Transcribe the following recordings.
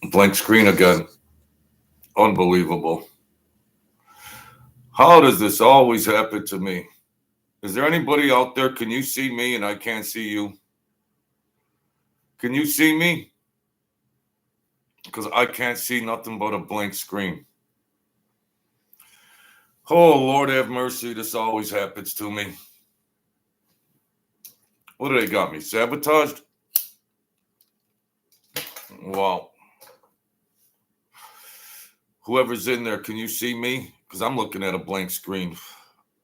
Blank screen again. Unbelievable. How does this always happen to me? Is there anybody out there? Can you see me and I can't see you? Can you see me? Because I can't see nothing but a blank screen. Oh, Lord have mercy. This always happens to me. What do they got me? Sabotaged? Well, whoever's in there, can you see me? Because I'm looking at a blank screen.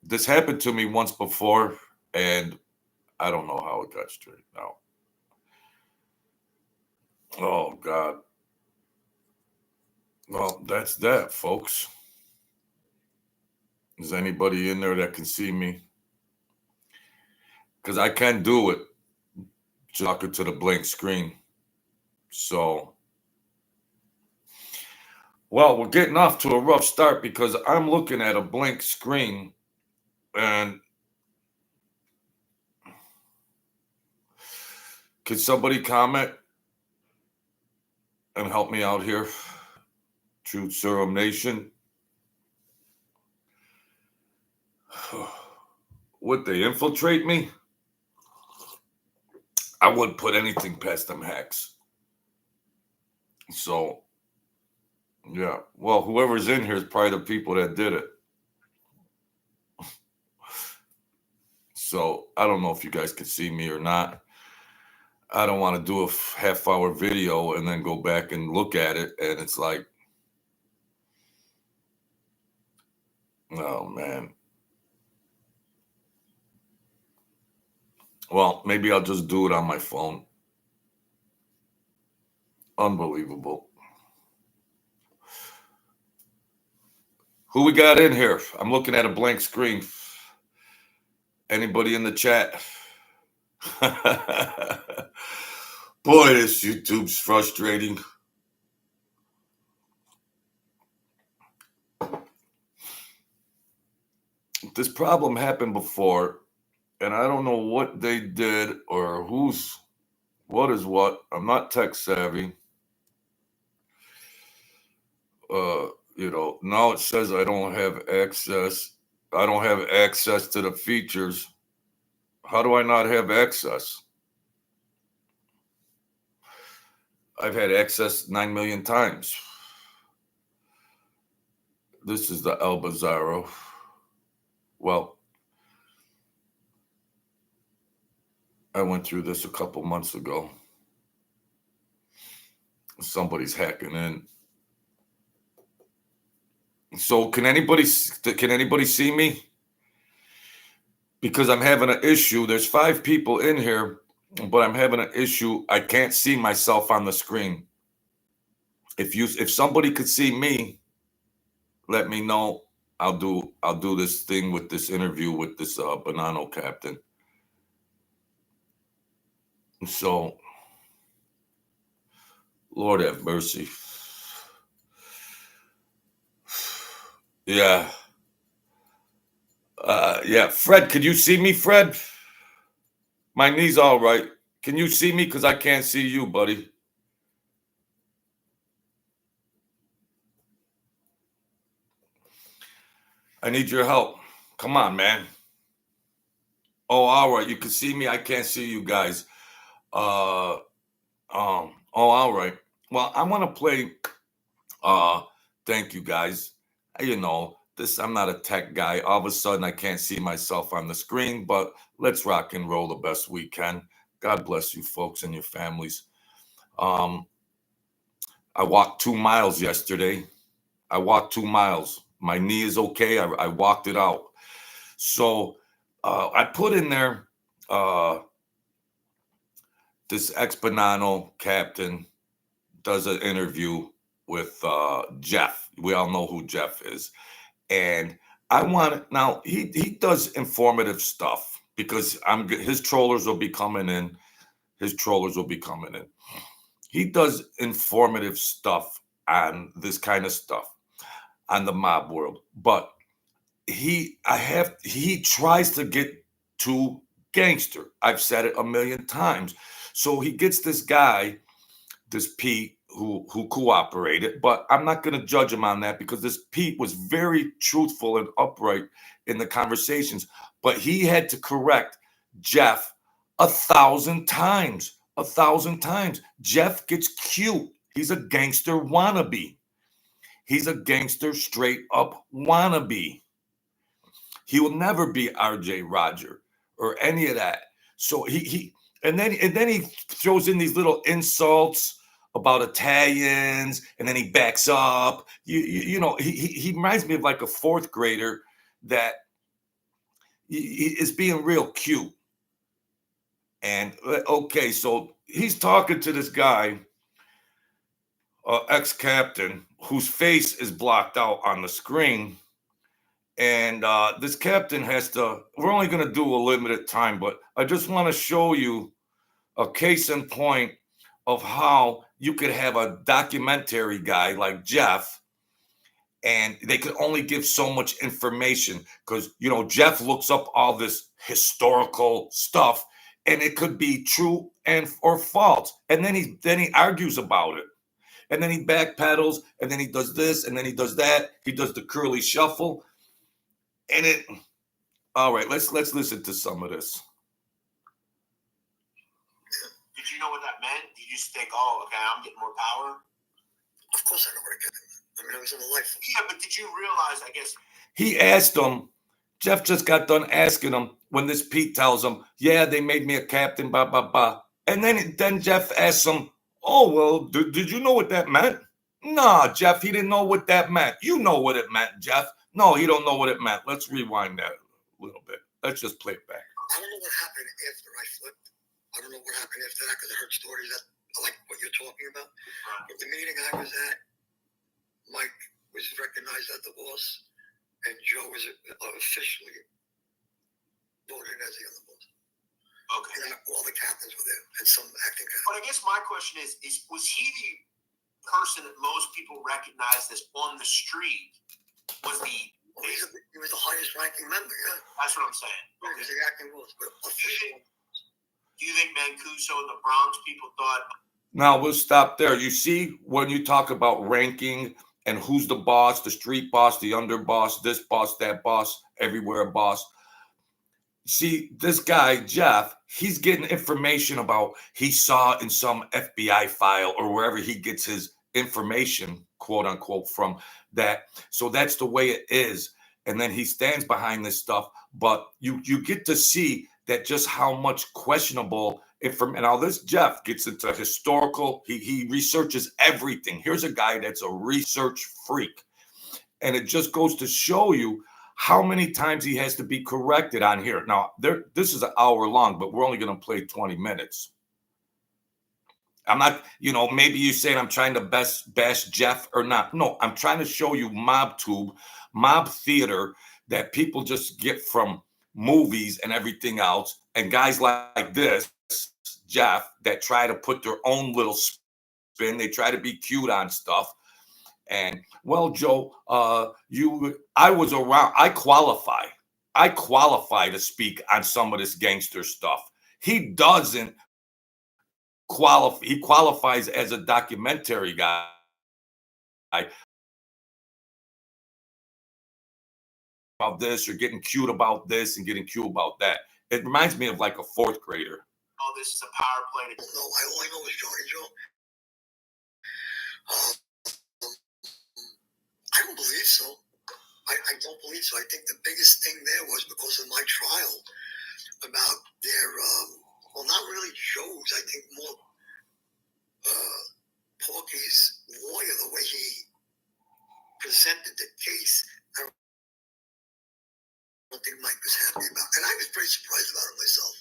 This happened to me once before, and I don't know how it got straight now. Oh, God. Well, that's that, folks. Is anybody in there that can see me? Because I can do it, just talking to the blank screen. So, well, we're getting off to a rough start because I'm looking at a blank screen, and can somebody comment and help me out here? Truth Serum Nation. Would they infiltrate me? I wouldn't put anything past them hacks. So, yeah. Well, whoever's in here is probably the people that did it. So, I don't know if you guys can see me or not. I don't want to do a half-hour video and then go back and look at it, and it's like, oh, man. Well, maybe I'll just do it on my phone. Unbelievable. Who we got in here? I'm looking at a blank screen. Anybody in the chat? Boy, this YouTube's frustrating. This problem happened before, and I don't know what they did or what is what. I'm not tech savvy. Now it says I don't have access. I don't have access to the features. How do I not have access? I've had access 9 million times. This is the El Bizarro. Well, I went through this a couple months ago. Somebody's hacking in. So can anybody see me? Because I'm having an issue. There's 5 people in here, but I'm having an issue. I can't see myself on the screen. If somebody could see me, let me know. I'll do this thing with this interview with this Bonanno captain. So, Lord have mercy. Yeah. Yeah, Fred, could you see me, Fred? My knee's all right. Can you see me? Because I can't see you, buddy. I need your help. Come on, man. Oh, all right. You can see me. I can't see you guys. Oh, all right. Well, I want to play. Thank you, guys. I'm not a tech guy. All of a sudden, I can't see myself on the screen, but let's rock and roll the best we can. God bless you, folks, and your families. Um, I walked 2 miles yesterday. I walked 2 miles. My knee is okay. I walked it out. So I put in there this ex Bonanno captain does an interview with Jeff. We all know who Jeff is. And I want now he does informative stuff because his trollers will be coming in. His trollers will be coming in. He does informative stuff on this kind of stuff on the mob world, but he tries to get too gangster. I've said it a million times. So he gets this guy, this Pete, who cooperated, but I'm not going to judge him on that because this Pete was very truthful and upright in the conversations. But he had to correct Jeff 1,000 times. 1,000 times. Jeff gets cute. He's a gangster wannabe. He's a gangster straight up wannabe. He will never be RJ Roger or any of that. So and then he throws in these little insults about Italians, and then he backs up. He reminds me of like a fourth grader that he is being real cute. And okay, so he's talking to this guy, ex-captain, whose face is blocked out on the screen. And this captain has to, we're only going to do a limited time, but I just want to show you a case in point of how you could have a documentary guy like Jeff, and they could only give so much information because, Jeff looks up all this historical stuff and it could be true or false. And then he argues about it. And then he backpedals, and then he does this, and then he does that. He does the curly shuffle. And all right, let's listen to some of this. Did you know what that meant? Did you just think, oh, okay, I'm getting more power? Of course I know what it meant. I mean, I was in the life. Yeah, but did you realize, I guess... He asked him, Jeff just got done asking him when this Pete tells him, yeah, they made me a captain, blah, blah, blah. And then Jeff asks him, oh, well, did you know what that meant? Nah, Jeff, he didn't know what that meant. You know what it meant, Jeff. No, he don't know what it meant. Let's rewind that a little bit. Let's just play it back. I don't know what happened after I flipped. I don't know what happened after that because I heard stories that like what you're talking about. But the meeting I was at, Mike was recognized as the boss, and Joe was officially voted as the other boss. Okay. And all the captains were there, and some acting captains. But I guess my question is was he the person that most people recognized as on the street? Was he was the highest ranking member, yeah. That's what I'm saying. Yeah, he was the acting boss, but official. Do you think Mancuso and the Bronx people thought... Now, we'll stop there. You see, when you talk about ranking and who's the boss, the street boss, the underboss, this boss, that boss, everywhere boss. See, this guy, Jeff, he's getting information about he saw in some FBI file or wherever he gets his information, quote unquote, from that. So that's the way it is. And then he stands behind this stuff. But you get to see that just how much questionable information. Now, this Jeff gets into historical. He researches everything. Here's a guy that's a research freak. And it just goes to show you how many times he has to be corrected on here. Now, this is an hour long, but we're only going to play 20 minutes. I'm not, maybe you're saying I'm trying to bash Jeff or not. No, I'm trying to show you mob theater that people just get from movies and everything else. And guys like this, Jeff, that try to put their own little spin. They try to be cute on stuff. And, well, Joe, I was around. I qualify to speak on some of this gangster stuff. He doesn't qualify. He qualifies as a documentary guy. About this, or getting cute about this and getting cute about that. It reminds me of like a fourth grader. Oh, this is a power play. No, all I know is Johnny Joe. I don't believe so. I don't believe so. I think the biggest thing there was because of my trial about their, not really Joe's, I think more Porky's lawyer, the way he presented the case. I don't think Mike was happy about it. And I was pretty surprised about it myself.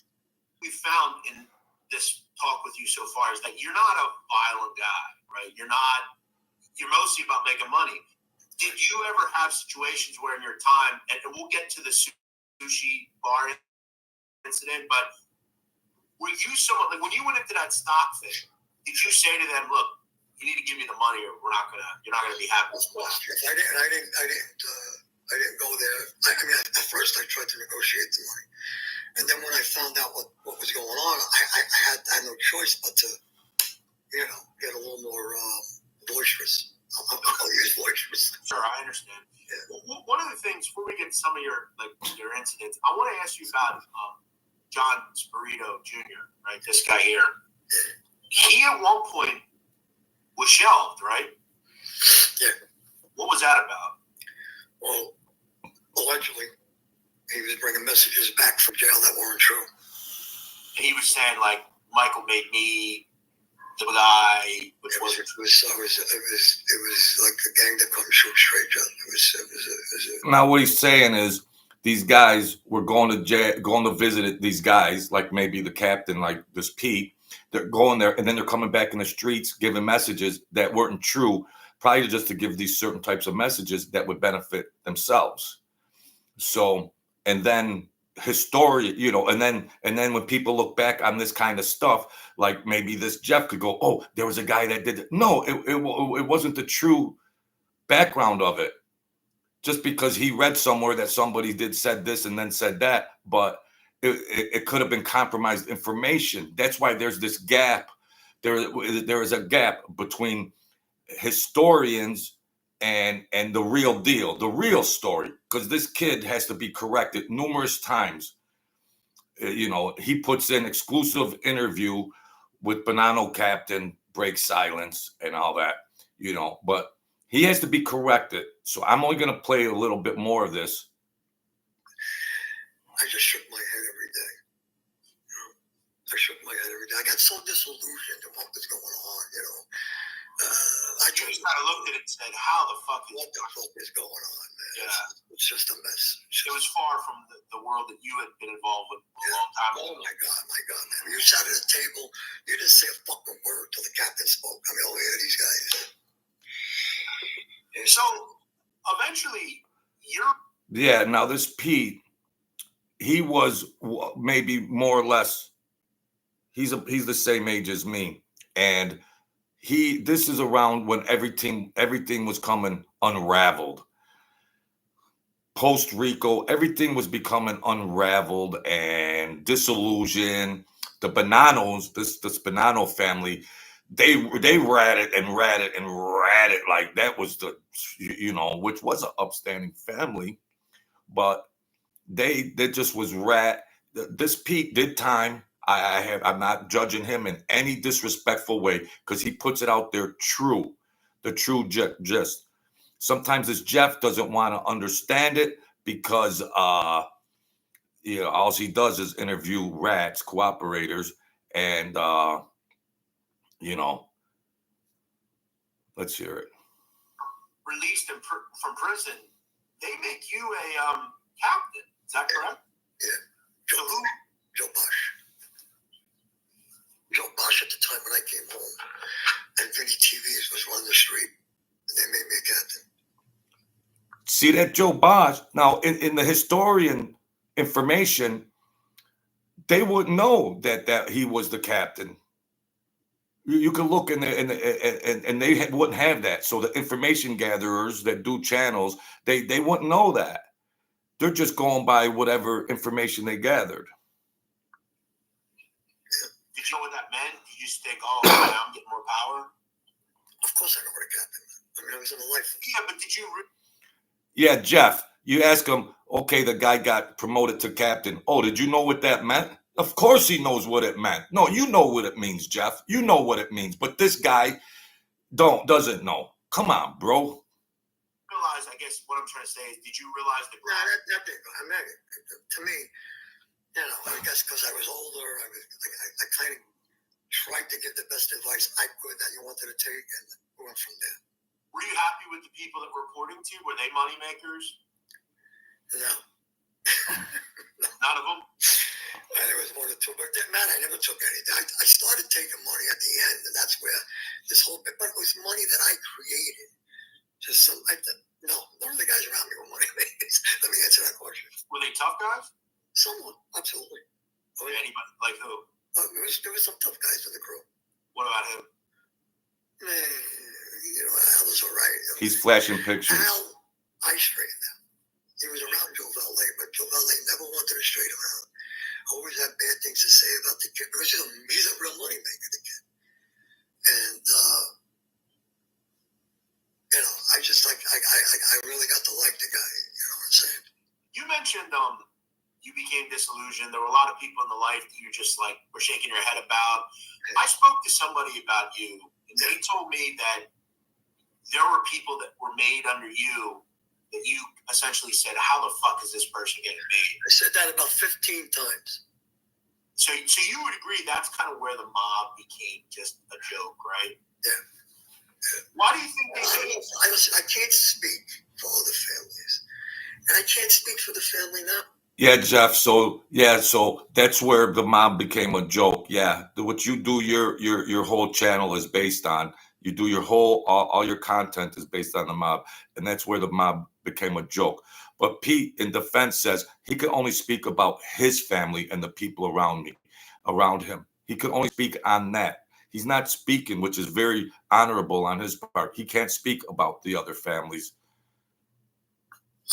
We found in this talk with you so far is that you're not a violent guy, right? You're mostly about making money. Did you ever have situations where in your time, and we'll get to the sushi bar incident, but were you someone, like when you went into that stock thing, did you say to them, look, you need to give me the money or you're not gonna be happy? Of course, I didn't go there. I mean, at first I tried to negotiate the money. And then when I found out what was going on, I had no choice but to, get a little more boisterous. I'll use boisterous. Sure, I understand. Yeah. Well, one of the things before we get to some of your incidents, I want to ask you about John Spirito Jr. Right, this guy here. He at one point was shelved, right? Yeah. What was that about? Well, allegedly, he was bringing messages back from jail that weren't true. And he was saying like Michael made me the guy, which wasn't true. It was like the gang that couldn't shoot straight, Joe. It was Now what he's saying is these guys were going to jail, going to visit these guys, like maybe the captain, like this Pete. They're going there, and then they're coming back in the streets giving messages that weren't true, probably just to give these certain types of messages that would benefit themselves. So, and then historian, and then when people look back on this kind of stuff, like maybe this Jeff could go, oh, there was a guy that did it. No, it wasn't the true background of it. Just because he read somewhere that somebody said this and then said that, but it could have been compromised information. That's why there's this gap. There is a gap between historians and the real deal, the real story, because this kid has to be corrected numerous times. He puts in exclusive interview with Bonanno captain, breaks silence and all that, but he has to be corrected. So I'm only going to play a little bit more of this. I just shook my head every day. I shook my head every day. I got so disillusioned at what was going on, I just kind of looked at it and said, "How the fuck is going on, man? Yeah, it's just a mess. It was far from the world that you had been involved with a long time ago. Oh my god, man! You sat at a table, you didn't say a fucking word till the captain spoke. I mean, these guys. So eventually, now this Pete, he was maybe more or less. He's the same age as me, and this is around when everything was coming unraveled. Post Rico, everything was becoming unraveled and disillusioned. The Bonannos, this Bonanno family, they ratted like that was which was an upstanding family, but they just was rat. This Pete did time. I'm not judging him in any disrespectful way because he puts it out there the true gist. Sometimes this Jeff doesn't want to understand it because all he does is interview rats, cooperators, and let's hear it. Released from prison, they make you a captain. Is that correct? Yeah. Joe Bosch. Joe Bosch at the time when I came home, and Vinny TVs was running the street, and they made me a captain. See that Joe Bosch? Now, in the historian information, they wouldn't know that he was the captain. You can look in there, and they wouldn't have that. So the information gatherers that do channels, they wouldn't know that. They're just going by whatever information they gathered. Did you know what that meant? Did you just think, oh, I'm getting more power? Of course I know what a captain meant. I mean, I was in a life. Yeah, but did you... Yeah, Jeff, you ask him, okay, the guy got promoted to captain. Oh, did you know what that meant? Of course he knows what it meant. No, you know what it means, Jeff. You know what it means. But this guy doesn't know. Come on, bro. Realize, I guess what I'm trying to say is, did you realize that... No, that didn't. I mean, to me, I guess because I was older, I kind of tried to give the best advice I could that you wanted to take, and went from there. Were you happy with the people that were reporting to? Were they money makers? No. None of them? There was more than two, but man, I never took anything. I started taking money at the end, and that's where this whole bit, but it was money that I created. No, none of the guys around me were money makers. Let me answer that question. Were they tough guys? Somewhat, absolutely. Anybody? Like who? There was some tough guys in the crew. What about him? Man, Al was all right. He's flashing pictures. Al, I straightened out. He was around Joe Valet, but Joe Valet never wanted to straighten him out. Always had bad things to say about the kid because he's a real money maker, the kid. And mentioned you became disillusioned. There were a lot of people in the life that you just like were shaking your head about. I spoke to somebody about you, and they told me that there were people that were made under you that you essentially said, how the fuck is this person getting made? I said that about 15 times. So you would agree that's kind of where the mob became just a joke, right? Yeah. Why do you think they made it? I can't speak for other families. And I can't speak for the family now. Yeah, Jeff. So that's where the mob became a joke. Yeah, what you do, your whole channel is based on. You do your whole all your content is based on the mob, and that's where the mob became a joke. But Pete, in defense, says he could only speak about his family and the people around him. He could only speak on that. He's not speaking, which is very honorable on his part. He can't speak about the other families.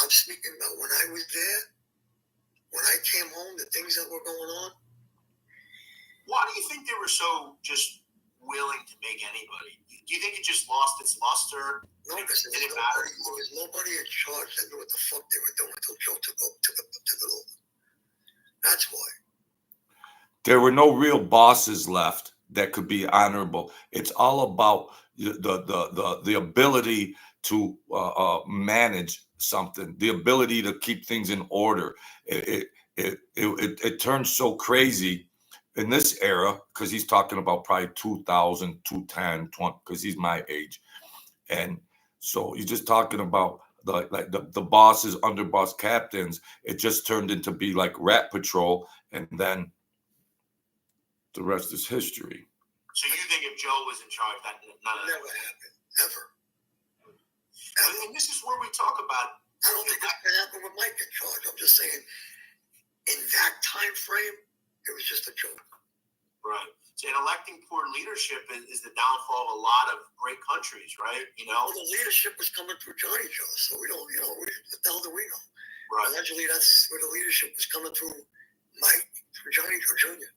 I'm speaking about when I was there, when I came home, the things that were going on. Why do you think they were so just willing to make anybody? Do you think it just lost its luster? No, because there was nobody in charge that knew what the fuck they were doing until Joe took it over. That's why. There were no real bosses left that could be honorable. It's all about the ability to manage something, the ability to keep things in order. It turns so crazy in this era, because he's talking about probably 2000, 2010, 20, because he's my age. And so he's just talking about the bosses, underboss captains. It just turned into be like Rat Patrol, and then the rest is history. So you think if Joe was in charge, that none of that never happened, ever. And this is where we talk about. I don't think that can happen with Mike in charge. I'm just saying, in that time frame, it was just a joke. Right. So, and electing poor leadership is the downfall of a lot of great countries, right? You know, well, the leadership was coming through Johnny Joe, so we don't, what the hell do we know? Right. Allegedly, that's where the leadership was coming through Mike, through Johnny Joe Jr.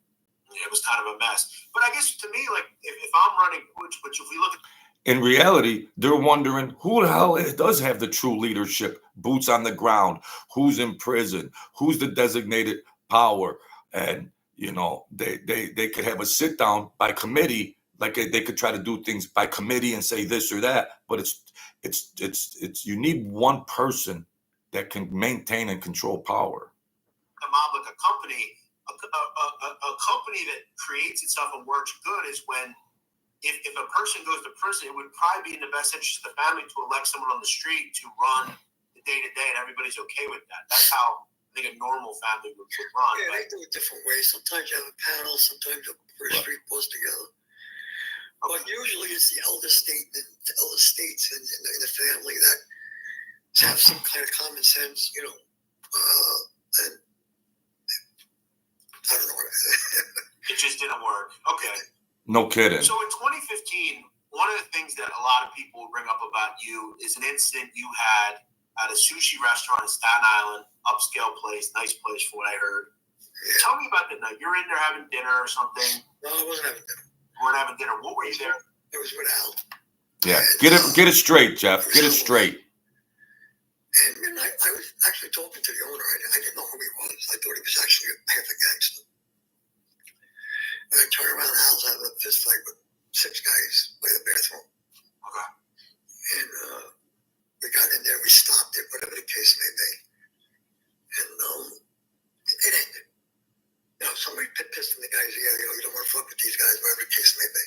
It was kind of a mess. But I guess to me, like, if I'm running, which if we look at. In reality, they're wondering who the hell does have the true leadership, boots on the ground, who's in prison, who's the designated power. And, they could have a sit down by committee, like they could try to do things by committee and say this or that. But it's you need one person that can maintain and control power. A mob, like a company that creates itself and works good is when if a person goes to prison, it would probably be in the best interest of the family to elect someone on the street to run the day-to-day, and everybody's okay with that. That's how I think a normal family would run. Yeah, they do it different ways. Sometimes you have a panel, sometimes you put a street post together. Okay. But usually it's the elder states in the family that have some kind of common sense, and I don't know what it just didn't work. Okay. No kidding. So in 2015, one of the things that a lot of people bring up about you is an incident you had at a sushi restaurant in Staten Island, upscale place, nice place from what I heard. Yeah. Tell me about that night. You're in there having dinner or something. No, I wasn't having dinner. You weren't having dinner. What were you there? It was with Al. Yeah, and, get it straight, Jeff. Get it straight. And I was actually talking to the owner. I didn't know who he was. I thought he was actually half a gangster. And I turned around, Al's having a fist fight with 6 guys by the bathroom. Okay. And we got in there, we stopped it, whatever the case may be. And it ended. Somebody pissed in the guy's ear, you don't want to fuck with these guys, whatever the case may be.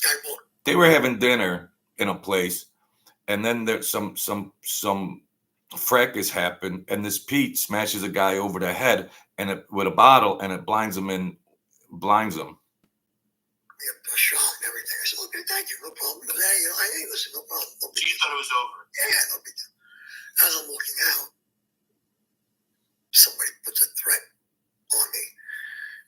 Guy walked. They were having dinner in a place, and then there's some fracas happened, and this Pete smashes a guy over the head with a bottle, and it blinds him. Yeah, a shot and everything. I said, okay, thank you, no problem. But hey, listen, no problem. So you thought it was over? Yeah, no big deal. As I'm walking out, somebody puts a threat on me.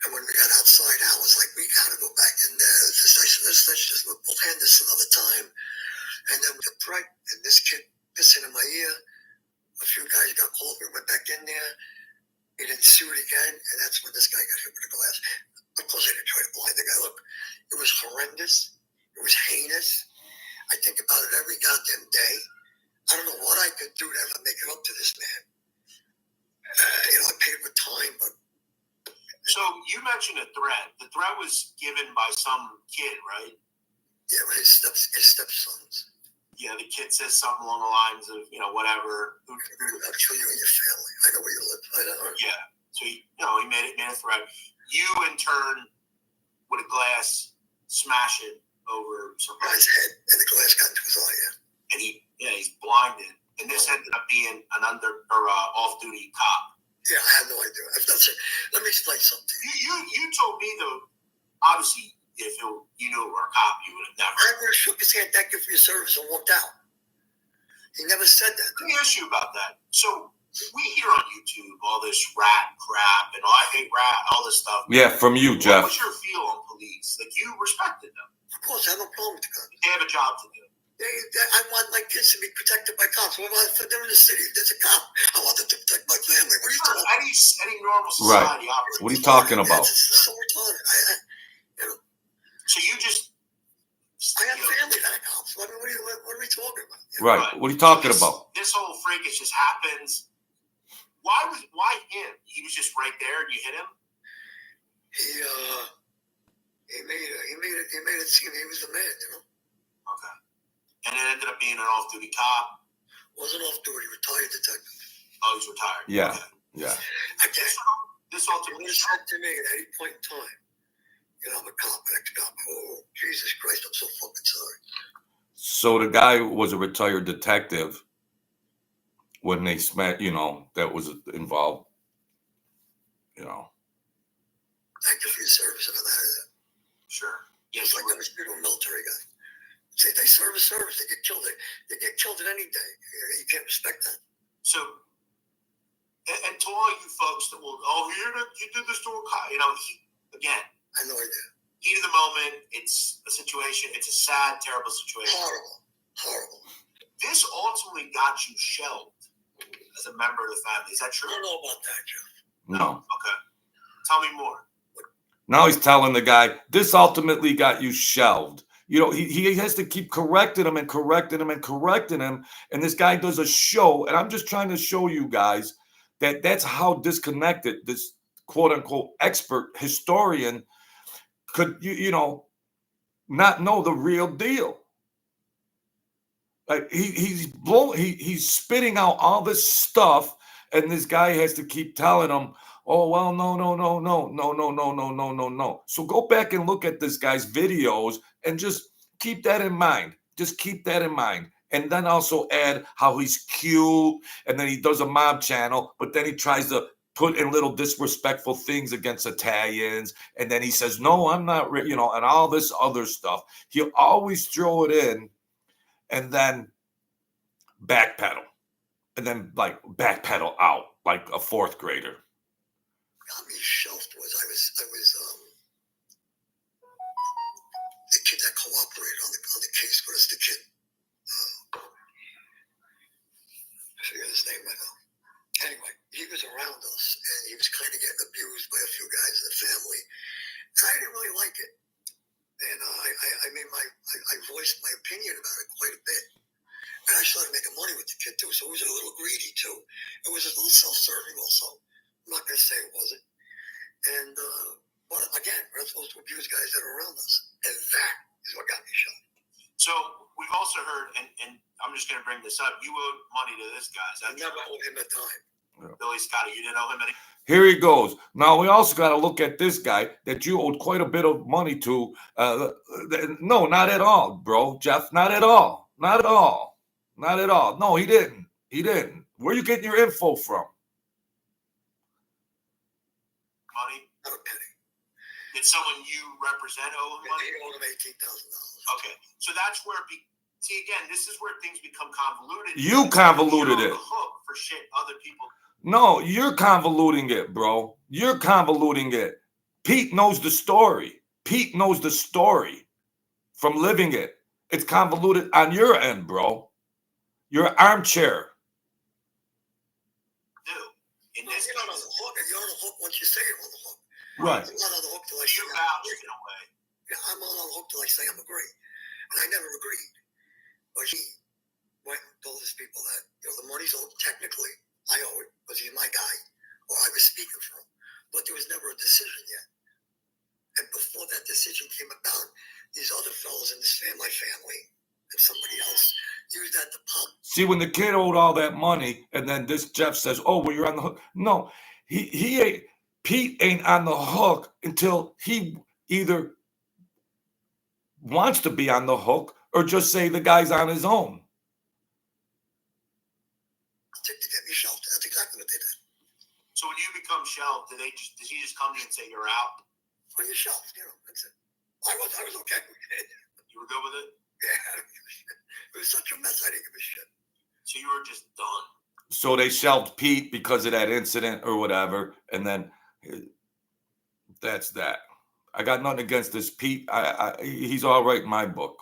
And when we got outside, Al was like, we got to go back in there. We'll hand this another time. And then with the threat, and this kid pissing in my ear, a few guys got called. We went back in there. He didn't sue it again. And that's when this guy got hit with a glass. Of course, I didn't try to blind the guy. Look, it was horrendous. It was heinous. I think about it every goddamn day. I don't know what I could do to ever make it up to this man. I paid with time, but. So you mentioned a threat. The threat was given by some kid, right? Yeah, his stepsons. Yeah, the kid says something along the lines of, whatever. I'll kill you and your family. I know where you live. I don't. Yeah. So he made a threat. You in turn, with a glass, smash it over some guy's head, and the glass got into his eye. Yeah. And he's blinded. And this ended up being an off-duty cop. Yeah, I have no idea. Let me explain something. You told me though. Obviously, if you knew it were a cop, you would have never. I would have shook his hand, thank you for your service, and walked out. He never said that. Let me ask you about that. So we hear on YouTube all this rat crap and I hate rat, all this stuff. Yeah, from you, Jeff. What was your feel on police? Like, you respected them. Of course, I have no problem with the cops. They have a job to do. I want my kids to be protected by cops. What about for them in the city? If there's a cop, I want them to protect my family. What are you talking about? Any normal society operates. What are you talking about? This is so retarded. So you just... I have family that are cops. What are we talking about? Right. What are you talking about? This whole freakish just happens. Why him? He was just right there and you hit him? He made it seem he was the man, Okay. And it ended up being an off-duty cop. Wasn't off-duty, retired detective. Oh, he's retired. Yeah. Okay. Yeah. This ultimately said to me at any point in time, I'm a cop, an ex-cop. Oh, Jesus Christ, I'm so fucking sorry. So the guy was a retired detective when they met, that was involved, Thank you for your service and all that. Sure. Yes, like that was a military guy. Say they serve a service, they get killed. They get killed at any day. You can't respect that. So, and to all you folks that will, you did this to a cop. Again, I have no idea. Heat of the moment. It's a situation. It's a sad, terrible situation. Horrible. This ultimately got you shelved as a member of the family. Is that true? I don't know about that, Jeff. No. Okay. Tell me more. Now he's telling the guy, this ultimately got you shelved. He has to keep correcting him. And this guy does a show. And I'm just trying to show you guys that that's how disconnected this quote unquote expert historian could, not know the real deal. Like he's spitting out all this stuff. And this guy has to keep telling him, oh, well, no. So go back and look at this guy's videos and just keep that in mind. And then also add how he's cute. And then he does a mob channel, but then he tries to put in little disrespectful things against Italians. And then he says, no, I'm not, and all this other stuff. He'll always throw it in and then backpedal. And then backpedal out like a fourth grader. Got me shelved was I was the kid that cooperated on the case. What is the kid? I forget his name right now. Anyway, he was around us and he was kind of getting abused by a few guys in the family. And I didn't really like it. And I voiced my opinion about it quite a bit. And I started making money with the kid too, so it was a little greedy too. It was a little self-serving also. I'm not going to say it wasn't. And, but again, we're not supposed to abuse guys that are around us. And that is what got me shot. So we've also heard, and I'm just going to bring this up, you owed money to this guy. I never owed him a dime. Yeah. Billy Scotty, you didn't owe him any? Here he goes. Now, we also got to look at this guy that you owed quite a bit of money to. No, not at all, bro. Jeff, not at all. No, he didn't. Where are you getting your info from? Money? Not a penny. Did someone you represent owe him money? He owed him $18,000. Okay. So that's where, see, again, this is where things become convoluted. You convoluted it. You're on the hook for shit other people. No, you're convoluting it, bro. You're convoluting it. Pete knows the story. From living it. It's convoluted on your end, bro. You're an armchair. You're not on the hook. You're on the hook once you say you're on the hook. Right. I'm not on the hook till I say I'm agree. In a way. Yeah, I'm not on the hook till I say I'm agree. And I never agreed. But he went and told his people that, the money's owed technically. I owe it because he's my guy. decision yet. And before that decision came about, these other fellows in this family and somebody else used that to pump. See, when the kid owed all that money, and then this Jeff says, "Oh, well, you're on the hook." No, he ain't. Pete ain't on the hook until he either wants to be on the hook or just say the guy's on his own. To get me shelved. That's exactly what they did. So when you become shelved, did he just come to you and say you're out? Well, you're shelved, that's it. I was okay with it. You were good with it? Yeah. It was such a mess, I didn't give a shit. So you were just done. So they shelved Pete because of that incident or whatever, and then that's that. I got nothing against this Pete. He's all right in my book.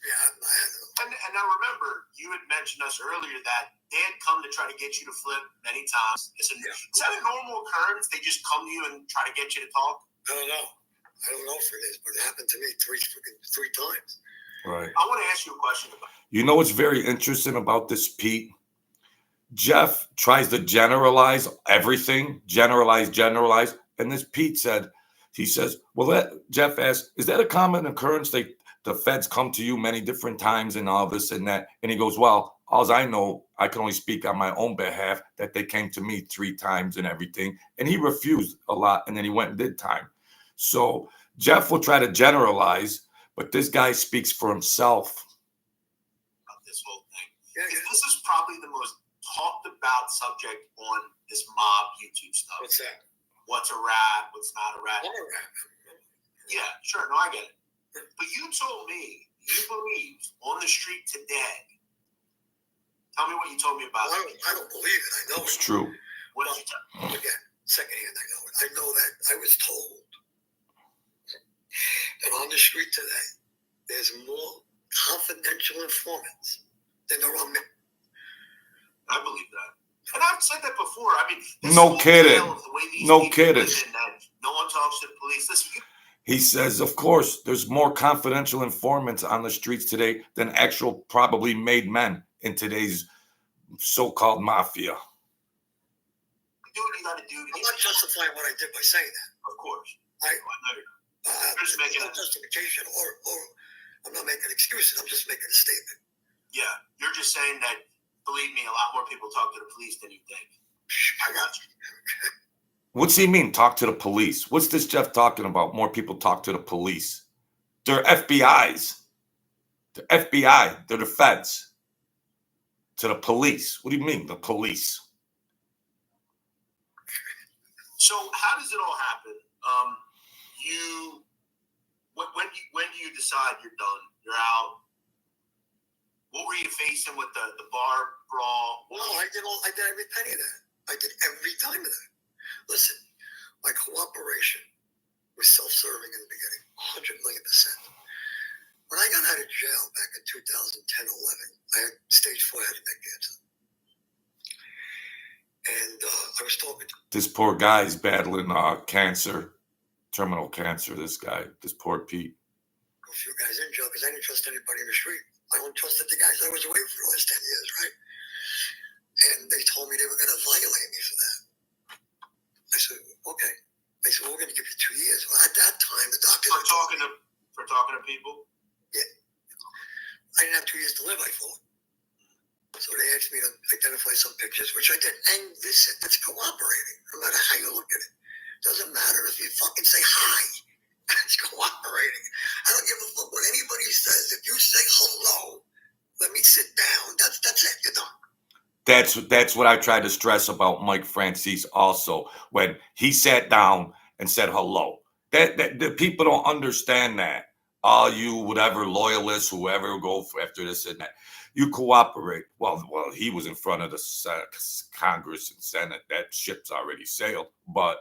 Yeah, and I remember you had mentioned us earlier that they had come to try to get you to flip many times. Is that a normal occurrence? They just come to you and try to get you to talk? I don't know if it is, but it happened to me three times. Right. I want to ask you a question about. You know what's very interesting about this Pete? Jeff tries to generalize everything, generalize, and this Pete says, well, Jeff asked, is that a common occurrence? The feds come to you many different times and all this and that. And he goes, well, all I know, I can only speak on my own behalf, that they came to me 3 times and everything. And he refused a lot, and then he went and did time. So Jeff will try to generalize, but this guy speaks for himself. About this whole thing. Yeah. This is probably the most talked about subject on this mob YouTube stuff. What's that? What's a rat? What's not a rat? I'm a rat. Yeah, sure. No, I get it. But you told me you believe on the street today. Tell me what you told me about it. I don't believe it. I know it's true. What did you tell me? Again, secondhand, I know it. I know that I was told that on the street today, there's more confidential informants than there are men. I believe that. And I've said that before. I mean, no kidding. No kidding. No one talks to the police. Listen, he says, of course, there's more confidential informants on the streets today than actual probably made men in today's so-called mafia. Do what you got to do. I'm not justifying what I did by saying that. Of course. I know you're not. Just making a justification, or I'm not making excuses. I'm just making a statement. Yeah, you're just saying that. Believe me, a lot more people talk to the police than you think. I got you. What's he mean, talk to the police? What's this Jeff talking about? More people talk to the police. They're FBIs. They're FBI. They're the feds. To the police. What do you mean, the police? So how does it all happen? When do you decide you're done? You're out? What were you facing with the bar brawl? No, I did every penny of that. I did every time of that. Listen, my cooperation was self-serving in the beginning, 100 million %. When I got out of jail back in 2010-11, I had stage 4 head and neck cancer. And I was talking to this poor guy's battling cancer, terminal cancer, this poor Pete. A few guys in jail because I didn't trust anybody in the street. I only trusted the guys I was away for the last 10 years, right? And they told me they were going to violate me for that. I said, okay. They said, well, we're going to give you 2 years. Well, at that time, the doctor... For talking to people? Yeah. I didn't have 2 years to live, I thought. So they asked me to identify some pictures, which I did. And listen, that's cooperating, no matter how you look at it. Doesn't matter if you fucking say hi. It's cooperating. I don't give a fuck what anybody says. If you say hello, let me sit down. That's it. You're done. That's what I tried to stress about Mike Francis also, when he sat down and said hello. That the people don't understand that. All you whatever loyalists, whoever go after this and that, you cooperate. Well, he was in front of the Congress and Senate. That ship's already sailed. But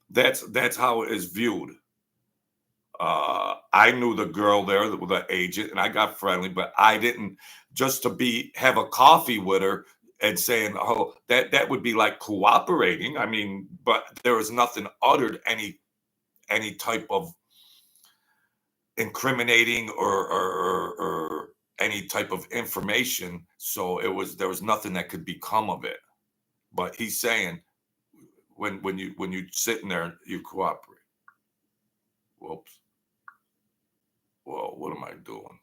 that's how it is viewed. I knew the girl there, the agent, and I got friendly, but I didn't just to have a coffee with her and saying, oh, that would be like cooperating. I mean, but there was nothing uttered, any type of incriminating or any type of information. So there was nothing that could become of it. But he's saying, when you sitting there, you cooperate. Whoops. Whoa, what am I doing?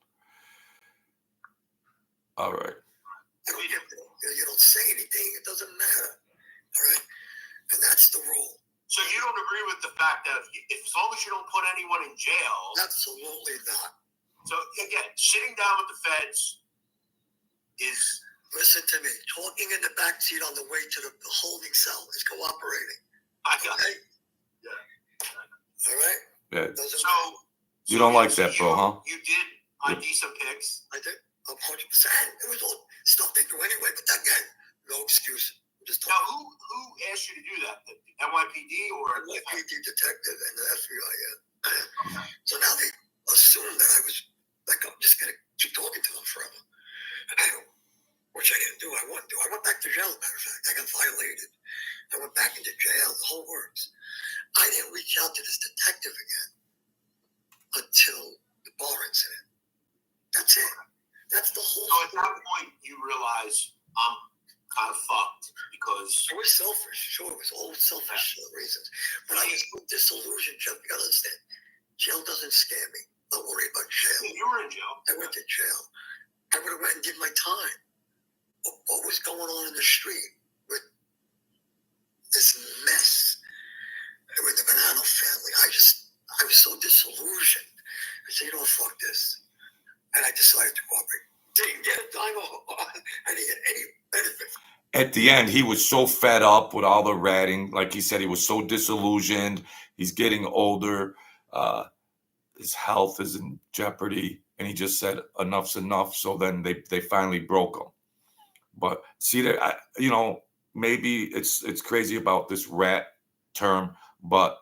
All right. You don't say anything, it doesn't matter. All right? And that's the rule. So you don't agree with the fact that if as long as you don't put anyone in jail. Absolutely not. So again, sitting down with the feds is. Listen to me. Talking in the backseat on the way to the holding cell is cooperating. I got it. Yeah. All right? Yeah. So you don't like that, bro, huh? You did ID some pics. I did. 100%. It was all stuff they do anyway, but again, no excuse. Now, who asked you to do that? The NYPD or NYPD detective and the FBI? Yeah. So now they assume that I was like, I'm just gonna keep talking to them forever, which I didn't do. I wouldn't do. I went back to jail. As a matter of fact, I got violated. I went back into jail. The whole works. I didn't reach out to this detective again until the bar incident. That's it. That's the whole. So at that point, you realize I'm kind of fucked because it was selfish. Sure, it was all selfish reasons. But I was so disillusioned, Jeff. You gotta understand, jail doesn't scare me. Don't worry about jail. You were in jail. I went to jail. I would have went and did my time. What was going on in the street with this mess with the Bonanno family? I was so disillusioned. I said, you know, fuck this. And I decided to cooperate. Didn't get a dime off. I didn't get any benefit. At the end, he was so fed up with all the ratting. Like he said, he was so disillusioned. He's getting older. His health is in jeopardy. And he just said, enough's enough. So then they finally broke him. But see, you know, maybe it's crazy about this rat term, but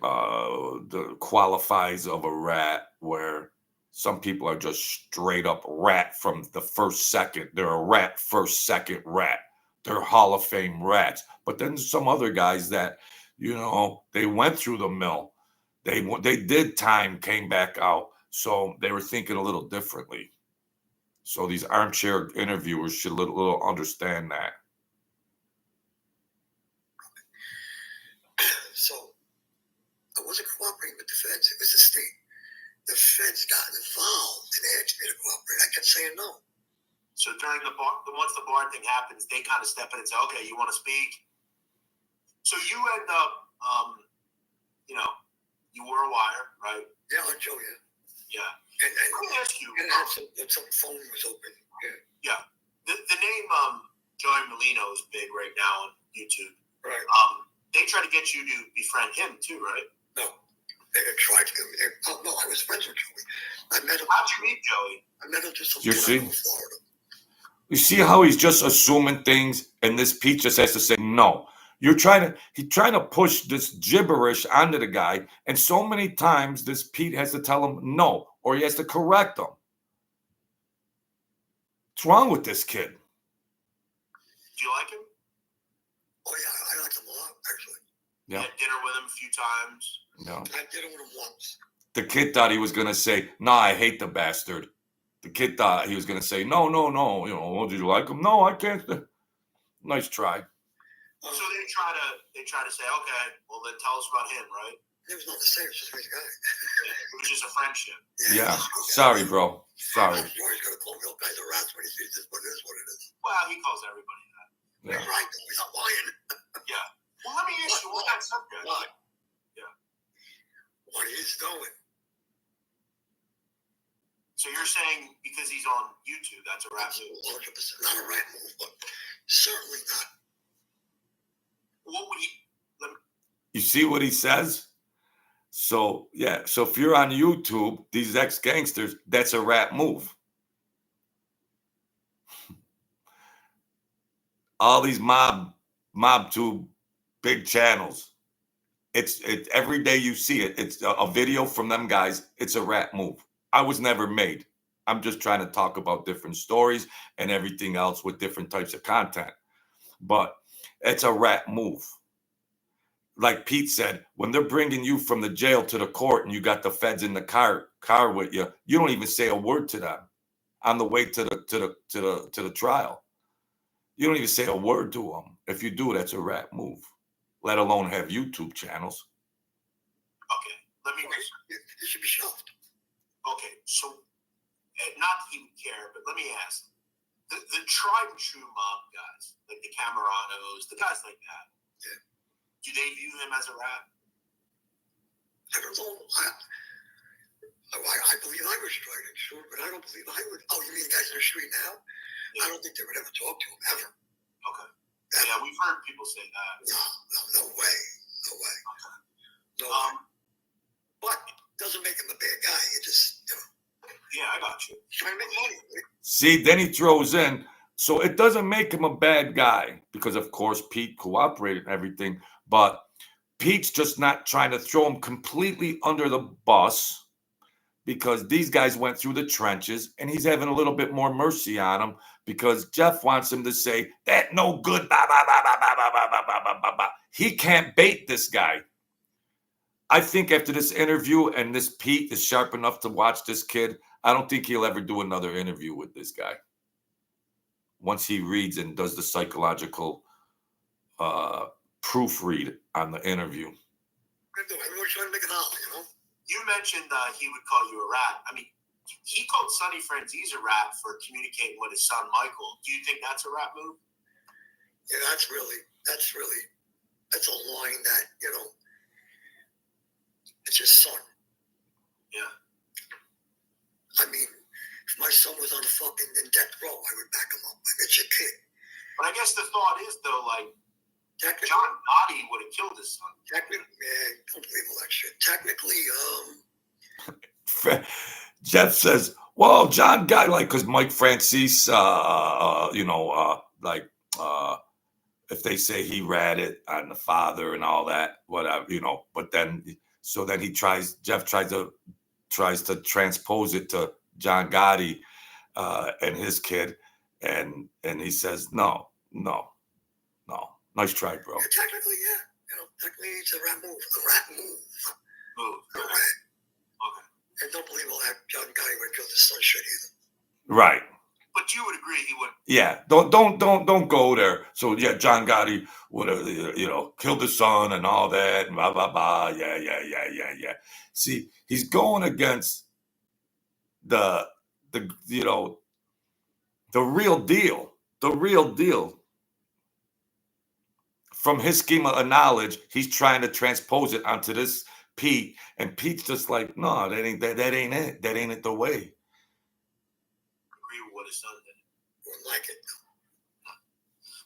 the qualifies of a rat where some people are just straight up rat from the first second. They're a rat, first, second rat. They're Hall of Fame rats. But then some other guys that, you know, they went through the mill. They did time, came back out. So they were thinking a little differently. So these armchair interviewers should little understand that. So I wasn't cooperating with the feds. It was the state. The feds got involved and asked me to cooperate. I kept saying no. So during once the bar thing happens, they kind of step in and say, "Okay, you want to speak?" So you end up, you know, you were a wire, right? Yeah, on Joe, yeah. Yeah. And let me ask you, and some phone was open. Yeah. The name Joey Molino is big right now on YouTube. Right. They try to get you to befriend him too, right? No. They tried to. No, I was friends with Joey. I met him. How'd you meet Joey? I met him just You see? in Florida. You see how he's just assuming things, and this Pete just has to say no. He's trying to push this gibberish onto the guy, and so many times this Pete has to tell him no, or he has to correct him. What's wrong with this kid? Do you like him? Oh yeah, I liked him a lot, actually. Yeah. You had dinner with him a few times. No. I did it with him once. The kid thought he was gonna say, "Nah, I hate the bastard." The kid thought he was gonna say, "No, you know, did you like him? No, I can't." Nice try. So they try to say, okay, well then tell us about him, right? There was nothing to say. It was just a nice guy. It was just a friendship. Yeah. Sorry, bro. Sorry. I'm sure he's gonna call real guys a rats when he sees this, but it is what it is. Well, he calls everybody that. Yeah. He's right, though. He's not lying. Yeah. Well, let me ask you, what that subject? What? Yeah. What he's doing. So you're saying because he's on YouTube, that's a rap move? 100%. Not a rap move, but certainly not. What would he? You see what he says? So, yeah. So if you're on YouTube, these ex-gangsters, that's a rap move. All these mob tube big channels. It's every day you see it. It's a video from them guys. It's a rap move. I was never made. I'm just trying to talk about different stories and everything else with different types of content. But it's a rap move. Like Pete said, when they're bringing you from the jail to the court and you got the feds in the car with you, you don't even say a word to them on the way to the trial. You don't even say a word to them. If you do, that's a rap move. let alone have YouTube channels. Okay, let me. It should be shelved. Okay, so not that he would care, but let me ask: the tried and true mob guys, like the Cameranos, the guys like that, yeah. Do they view him as a rat? I don't know. I believe I was tried and true, but I don't believe I would. Oh, you mean the guys in the street now? Yeah. I don't think they would ever talk to him ever. Okay. Ever. Yeah, we've heard people say that. No way. No way. Okay. No way. But doesn't make him a bad guy. It just, Yeah, I got you. He's trying to make money. See, then he throws in, so it doesn't make him a bad guy because, of course, Pete cooperated and everything, but Pete's just not trying to throw him completely under the bus because these guys went through the trenches and he's having a little bit more mercy on him because Jeff wants him to say, that no good, bah, bah, bah, bah, bah, bah, bah, bah, bah, bah, bah. He can't bait this guy. I think after this interview and this Pete is sharp enough to watch this kid, I don't think he'll ever do another interview with this guy. Once he reads and does the psychological proofread on the interview. Everyone's trying to make it out, You mentioned he would call you a rat. I mean, he called Sonny Franzese a rat for communicating with his son, Michael. Do you think that's a rat move? Yeah, that's a line that, it's his son. Yeah. I mean, if my son was on in death row, I would back him up. It's your kid. But I guess the thought is, though, like, John Gotti would have killed his son. Don't believe all that shit. Technically, Jeff says, well, John Gotti, like, because Mike Franzese, if they say he ratted on the father and all that, whatever, but then, so then Jeff tries to transpose it to John Gotti and his kid, and he says, no. Nice try, bro. Yeah, technically, yeah. Technically it's a rat move. Okay. And don't believe all that John Gotti would kill his son shit either. Right. But you would agree he would. Yeah. Don't go there. So yeah, John Gotti would have killed his son and all that and blah blah blah. Yeah. See, he's going against the real deal. The real deal. From his schema of knowledge, he's trying to transpose it onto this Pete, and Pete's just like, no, that ain't it. That ain't it the way. Agree with what his son did. Wouldn't like it.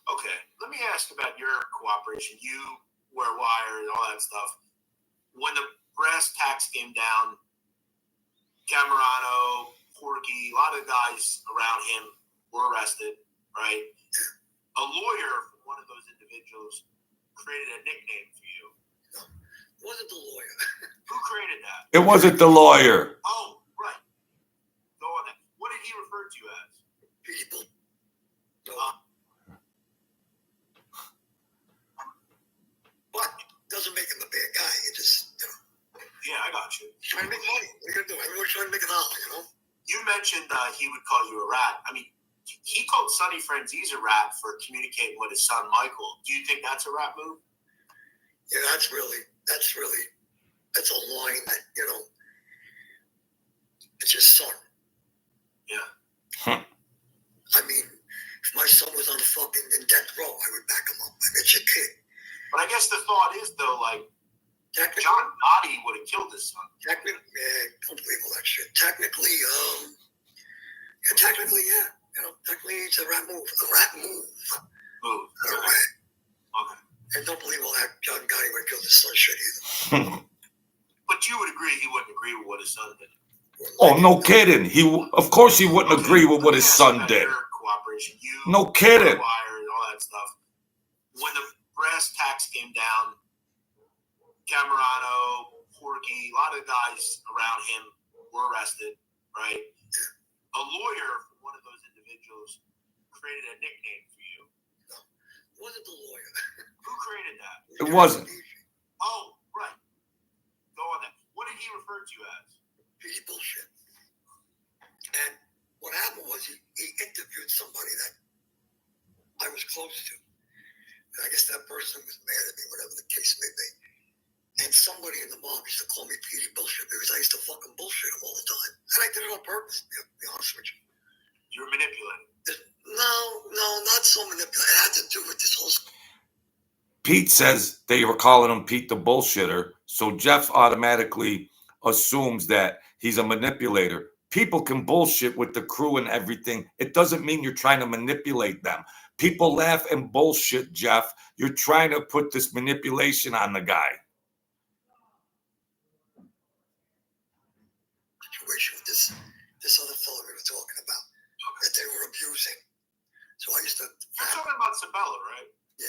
Okay, let me ask about your cooperation. You wear wire and all that stuff. When the brass tacks came down, Camerano, Porky, a lot of guys around him were arrested, right? A lawyer from one of those individuals created a nickname for you. No, it wasn't the lawyer. Who created that? It wasn't the lawyer. Oh, right. Go on that. What did he refer to you as? People. No. But doesn't make him a bad guy. It just, Yeah, I got you. He's trying to make money. What are you going to do? Everyone's trying to make it out, You mentioned he would call you a rat. I mean, he called Sonny Franzese a rat for communicating with his son, Michael. Do you think that's a rat move? Yeah, that's a line that, it's his son. Yeah. I mean, if my son was on in death row, I would back him up. It's your kid. But I guess the thought is, though, like, John Gotti would have killed his son. Technically, don't believe all that shit. Technically, yeah. Technically, it's a rat move. Right. Okay. And don't believe all that John Gotti would kill his son shit either. But you would agree he wouldn't agree with what his son did. Oh, no kidding. Of course he wouldn't agree with what his son did. Cooperation. No kidding. Wire and all that stuff. When the brass tacks came down, Camerano, Porky, a lot of guys around him were arrested, right? A lawyer from one of those individuals created a nickname for you. No, it wasn't the lawyer. Who created that? It wasn't. Oh, right. Go on that. What did he refer to you as? He's bullshit. And what happened was he interviewed somebody that I was close to. I guess that person was mad at me, whatever the case may be. And somebody in the mob used to call me Petey Bullshit because I used to fucking bullshit him all the time. And I did it on purpose, to be honest with you. You were manipulating. No, not so manipulative. It had to do with this whole... Pete says they were calling him Pete the Bullshitter, so Jeff automatically assumes that he's a manipulator. People can bullshit with the crew and everything. It doesn't mean you're trying to manipulate them. People laugh and bullshit, Jeff. You're trying to put this manipulation on the guy. Situation with this other fellow we were talking about that they were abusing. So I used to... You're talking about Sabella, right? Yeah.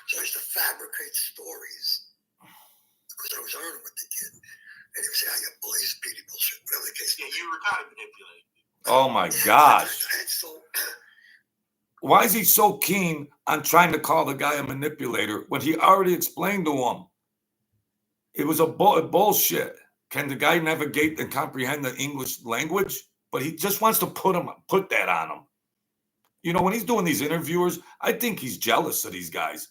So I used to fabricate stories because I was earning with the kid. And he would say, I got bullies, Petey Bullshit, whatever the case. Yeah, you were kind of manipulating. Oh my gosh. So, why is he so keen on trying to call the guy a manipulator when he already explained to him it was a bullshit? Can the guy navigate and comprehend the English language? But he just wants to put that on him. You know, when he's doing these interviewers, I think he's jealous of these guys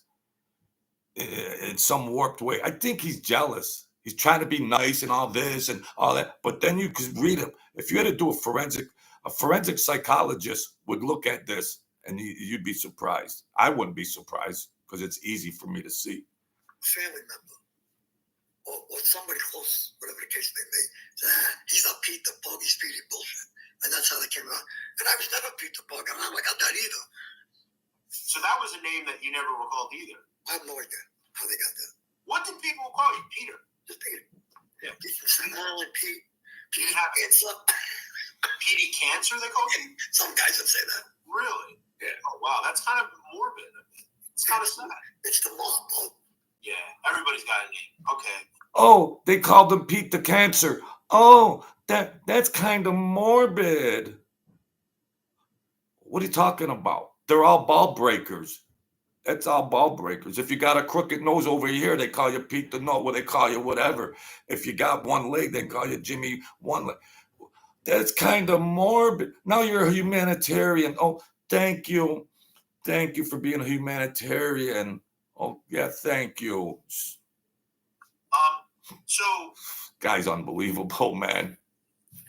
in some warped way. I think he's jealous. He's trying to be nice and all this and all that. But then you could read him. If you had to do a forensic psychologist would look at this and you'd be surprised. I wouldn't be surprised because it's easy for me to see. Family member or somebody close, whatever the case may be, he's not Pete the Pug, he's Petey Bullshit. And that's how they came out. And I was never Pete the Pug. I'm not like that either. So that was a name that you never recalled either. I have no idea how they got that. What did people call you? Peter. Just Peter. Yeah. Pete from Staten Island, Pete. You have Cancer. Petey Cancer, they called you? Some guys would say that. Really? Yeah. Oh, wow. That's kind of morbid. It's kind of sad. It's the mob, bro. Yeah. Everybody's got a name. Okay. Oh, they called him Pete the Cancer. Oh, that's kind of morbid. What are you talking about? They're all ball breakers. That's all ball breakers. If you got a crooked nose over here, they call you Pete the Nose. Well, they call you whatever. If you got one leg, they call you Jimmy One Leg. That's kind of morbid. Now you're a humanitarian. Oh, thank you. Thank you for being a humanitarian. Oh, yeah, thank you. So, guy's unbelievable, man.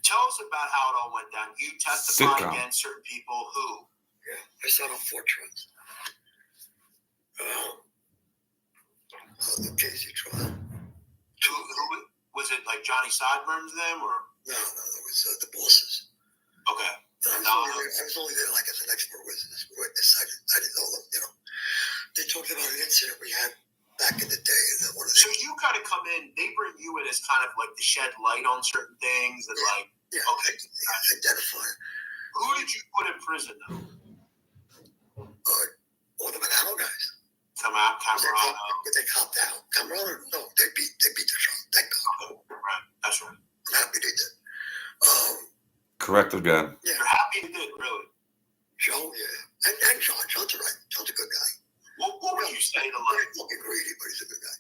Tell us about how it all went down. You testified Sitcom. against certain people. Who? Yeah, I sat on 4 trials. The Casey trial. Who was it? Like Johnny Sideburns, them, or No, it was the bosses. okay? I was only there like as an expert witness. I didn't know them. You know, they talked about an incident we had back in the day, and then one of So you kind of come in. They bring you in as kind of like to shed light on certain things, and like okay, identify. Who did you put in prison though? All the Bonanno guys. Come out, Camerano. They copped out. Camerano, no, they beat the shot. Thank God. Right, that's right. I'm happy they did. Correct again. Yeah. You're happy you did, really. Joe, yeah. And John. John's right. John's a good guy. What would you say to like? Very fucking greedy, but he's a good guy.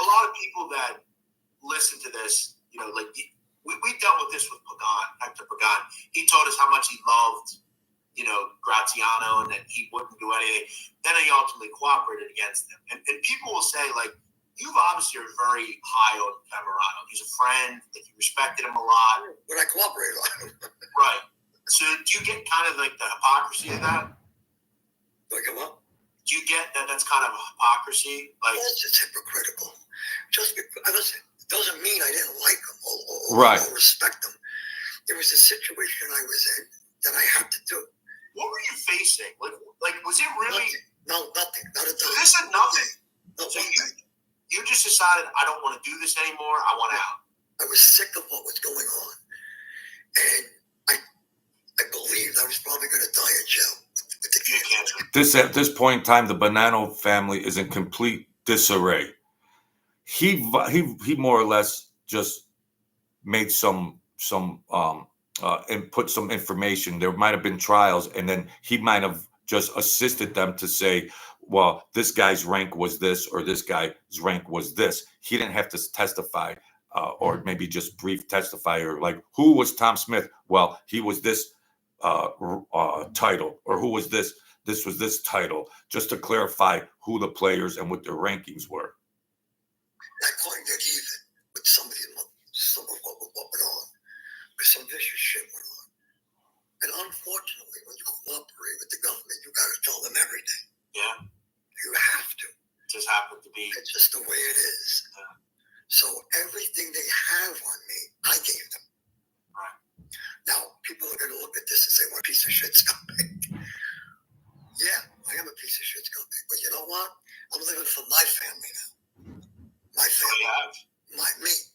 A lot of people that listen to this, you know, like we dealt with this with Hector Pagan. He told us how much he loved, you know, Graziano and that he wouldn't do anything. Then he ultimately cooperated against him. And people will say, like, you've obviously are very high on Camerano. He's a friend. Like, you respected him a lot. When I cooperated on him. Right. So do you get kind of like the hypocrisy of that? Like a what? Do you get that that's kind of a hypocrisy? Like, well, it's just hypocritical. Just because, listen, it doesn't mean I didn't like him or Right. respect him. There was a situation I was in that I had to do. what were you facing? Like was it really? Nothing. Not a So dime. this had nothing. No, So one thing. you just decided I don't want to do this anymore. I want out. I was sick of what was going on, and I believed I was probably going to die in jail with the You had cancer. cancer. At this point in time, the Bonanno family is in complete disarray. He more or less just made some and put some information. There might have been trials, and then he might have just assisted them to say, well, this guy's rank was this, or this guy's rank was this. He didn't have to testify, or maybe just brief testify, or like, who was Tom Smith? Well, he was this title, or who was this this was this title, just to clarify who the players and what their rankings were. That coin get even with some of what went on, with some vicious shit went on. And unfortunately, when you cooperate with the government, you got to tell them everything. Yeah. You have to. It just happened to be. It's just the way it is. Yeah. So everything they have on me, I gave them. Right. Now, people are going to look at this and say, what a piece of shit scumbag. Yeah, I am a piece of shit scumbag. But you know what? I'm living for my family now. My family.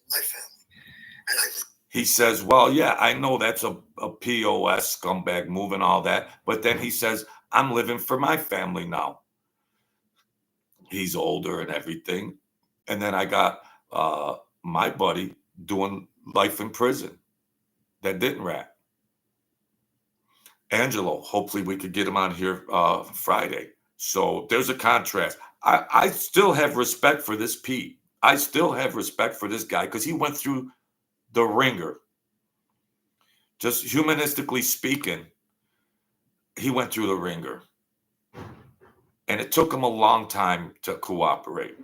My family. And he says, well, yeah, I know that's a POS scumbag move and all that. But then he says, I'm living for my family now. He's older and everything. And then I got my buddy doing life in prison that didn't rat. Angelo, hopefully we could get him on here Friday. So there's a contrast. I still have respect for this Pete. I still have respect for this guy because he went through the ringer. Just humanistically speaking, he went through the ringer. And it took him a long time to cooperate.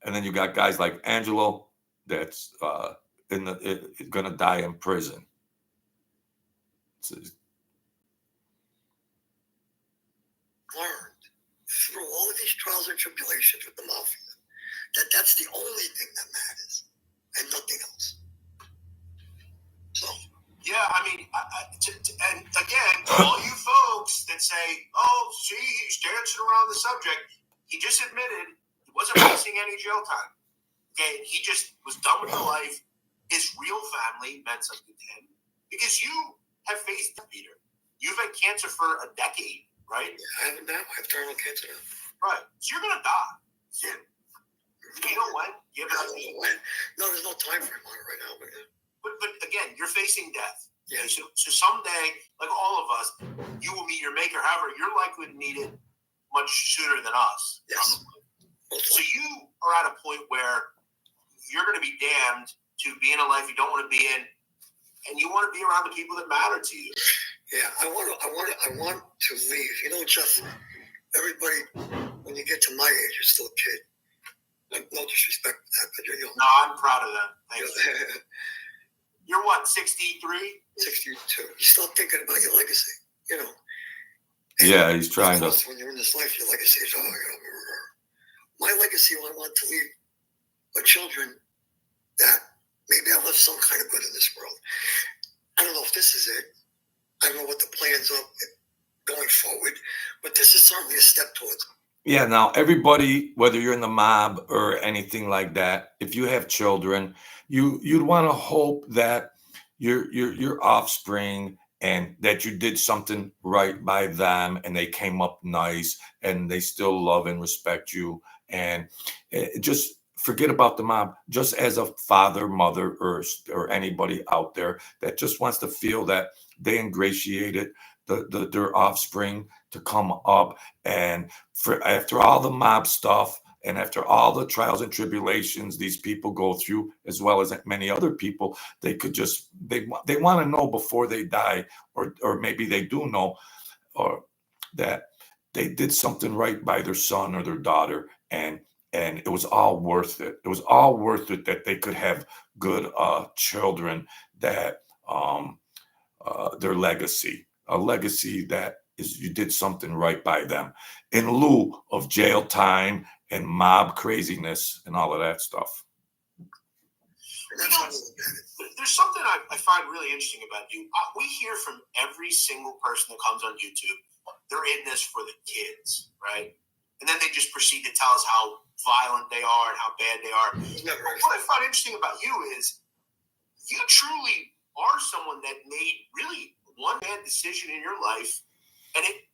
And then you got guys like Angelo that's going to die in prison. Learned through all of these trials and tribulations with the mafia that's the only thing that matters and nothing else. So yeah, I mean, and again, to all you folks that say, "Oh, see, he's dancing around the subject," he just admitted he wasn't facing any jail time. Okay, he just was done with the life. His real family meant something to him because you have faced Peter. You've had cancer for a decade. Right? Yeah, I have it now. I have terminal cancer now. Right. So you're going to die. Yeah. You know when? You have when? No, there's no time frame on it right now. But again, you're facing death. Yeah. Okay? So someday, like all of us, you will meet your maker. However, you're likely to meet it much sooner than us. Yes. So you are at a point where you're going to be damned to be in a life you don't want to be in, and you want to be around the people that matter to you. Yeah, I want to leave. You know, Jeff, everybody, when you get to my age, you're still a kid. No disrespect to that, but you're young. No, I'm proud of that. Thank you. You're what, 63? 62. You start thinking about your legacy, you know. And yeah, he's trying to. When you're in this life, your legacy is, my legacy, I want to leave my children that maybe I left some kind of good in this world. I don't know if this is it. I don't know what the plans are going forward, but this is certainly a step towards it. Yeah, now everybody, whether you're in the mob or anything like that, if you have children, you'd want to hope that your offspring and that you did something right by them and they came up nice and they still love and respect you. And just forget about the mob, just as a father, mother, or anybody out there that just wants to feel that they ingratiated their offspring to come up. And after all the mob stuff and after all the trials and tribulations these people go through, as well as many other people, they could just, they want to know before they die, or maybe they do know, or that they did something right by their son or their daughter, and it was all worth it. It was all worth it that they could have good children that their legacy, a legacy that is you did something right by them in lieu of jail time and mob craziness and all of that stuff. You know, there's something I find really interesting about you. We hear from every single person that comes on YouTube, they're in this for the kids, right? And then they just proceed to tell us how violent they are and how bad they are. What I find interesting about you is you truly are someone that made really one bad decision in your life, and it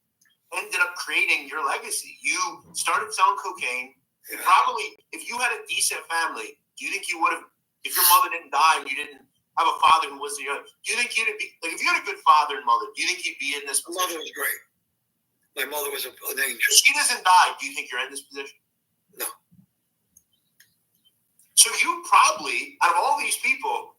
ended up creating your legacy. You started selling cocaine. Yeah. Probably, if you had a decent family, do you think you would have, if your mother didn't die and you didn't have a father who was the other, do you think you'd be, like, if you had a good father and mother, do you think you'd be in this position? My mother was great. My mother was an angel. If she doesn't die, do you think you're in this position? No. So you probably, out of all these people,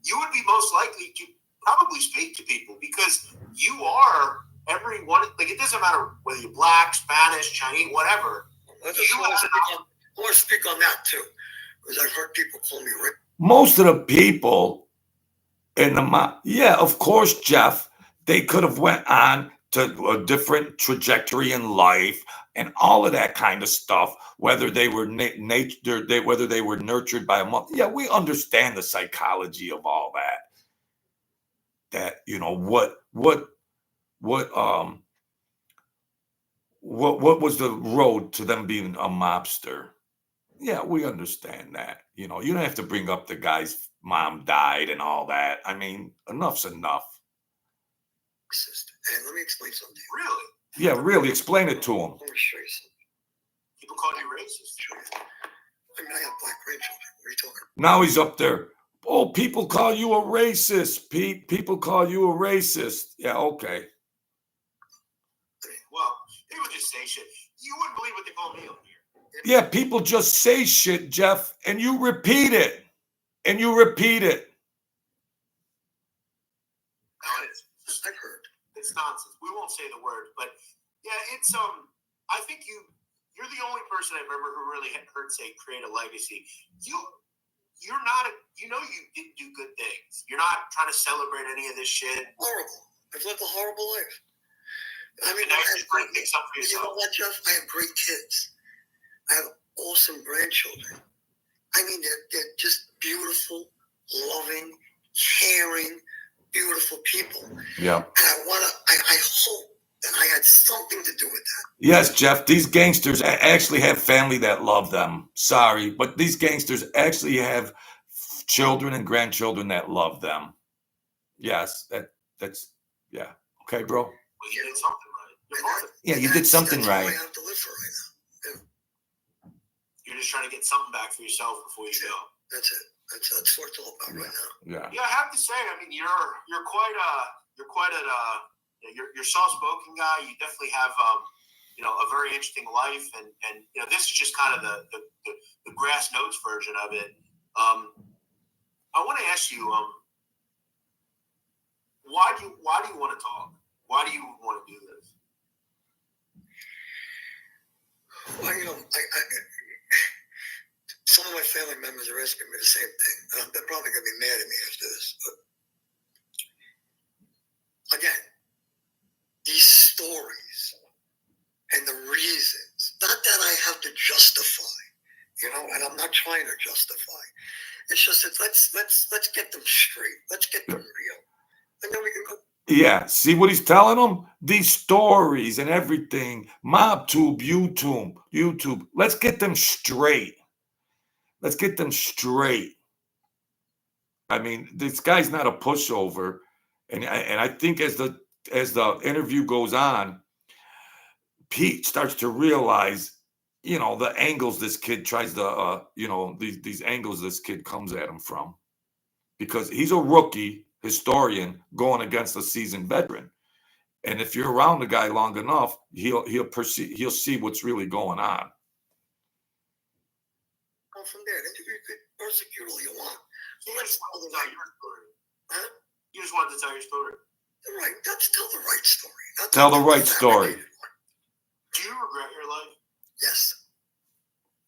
you would be most likely to probably speak to people because you are everyone, like, it doesn't matter whether you're black, Spanish, Chinese, whatever. I want to speak on that too, because I've heard people call me racist. Most of the people in the mob, yeah, of course, Jeff, they could have went on to a different trajectory in life and all of that kind of stuff. Whether they were whether they were nurtured by a mother, yeah, we understand the psychology of all that. That, you know, what was the road to them being a mobster? Yeah, we understand that. You know, you don't have to bring up the guy's mom died and all that. I mean, enough's enough. And let me explain something. Really? Yeah, really, explain it to him. Let me show you something. People call you racist. I mean, I have black grandchildren. What are you talking about? Now he's up there. Oh, people call you a racist, Pete. People call you a racist. Yeah, okay. Well, they would just say shit. You wouldn't believe what they call me up here. Yeah, people just say shit, Jeff, and you repeat it. And you repeat it. No, I've heard. It's nonsense. We won't say the word, but yeah, it's I think you're the only person I've ever who really heard say create a legacy. You're not you didn't do good things. You're not trying to celebrate any of this shit. Horrible. I've lived a horrible life. I mean, now you're trying to fix up for yourself. You know what, Jeff? I have great kids. I have awesome grandchildren. I mean, they're just beautiful, loving, caring, beautiful people. Yeah. And I hope that I had something to do with that. Yes, Jeff, these gangsters actually have family that love them. Sorry, but these gangsters actually have children and grandchildren that love them. Yes, that's yeah. Okay, bro. Well, you did something right. Yeah, you did something right. All I have to live for right now. Yeah. You're just trying to get something back for yourself before you go. That's it. That's what it's all about right now. Yeah. Yeah, I have to say, I mean, you're quite you're soft-spoken guy. You definitely have a very interesting life, and this is just kind of the grass notes version of it. I want to ask you, why do you want to talk? Why do you want to do this? Well, some of my family members are asking me the same thing. They're probably going to be mad at me after this. But again, these stories and the reasons, not that I have to justify, and I'm not trying to justify. It's just that let's get them straight. Let's get them real. And then we can go. Yeah, see what he's telling them? These stories and everything. MobTube, YouTube. Let's get them straight. Let's get them straight. I mean, this guy's not a pushover, and I think as the interview goes on, Pete starts to realize, the angles this kid tries to, these angles this kid comes at him from, because he's a rookie historian going against a seasoned veteran, and if you're around the guy long enough, he'll see what's really going on. From there, then you could persecute all you want. So let's tell the right story. Huh? You just wanted to tell your story. Right. Let's tell the right story. Tell the right story. Do you regret your life? Yes.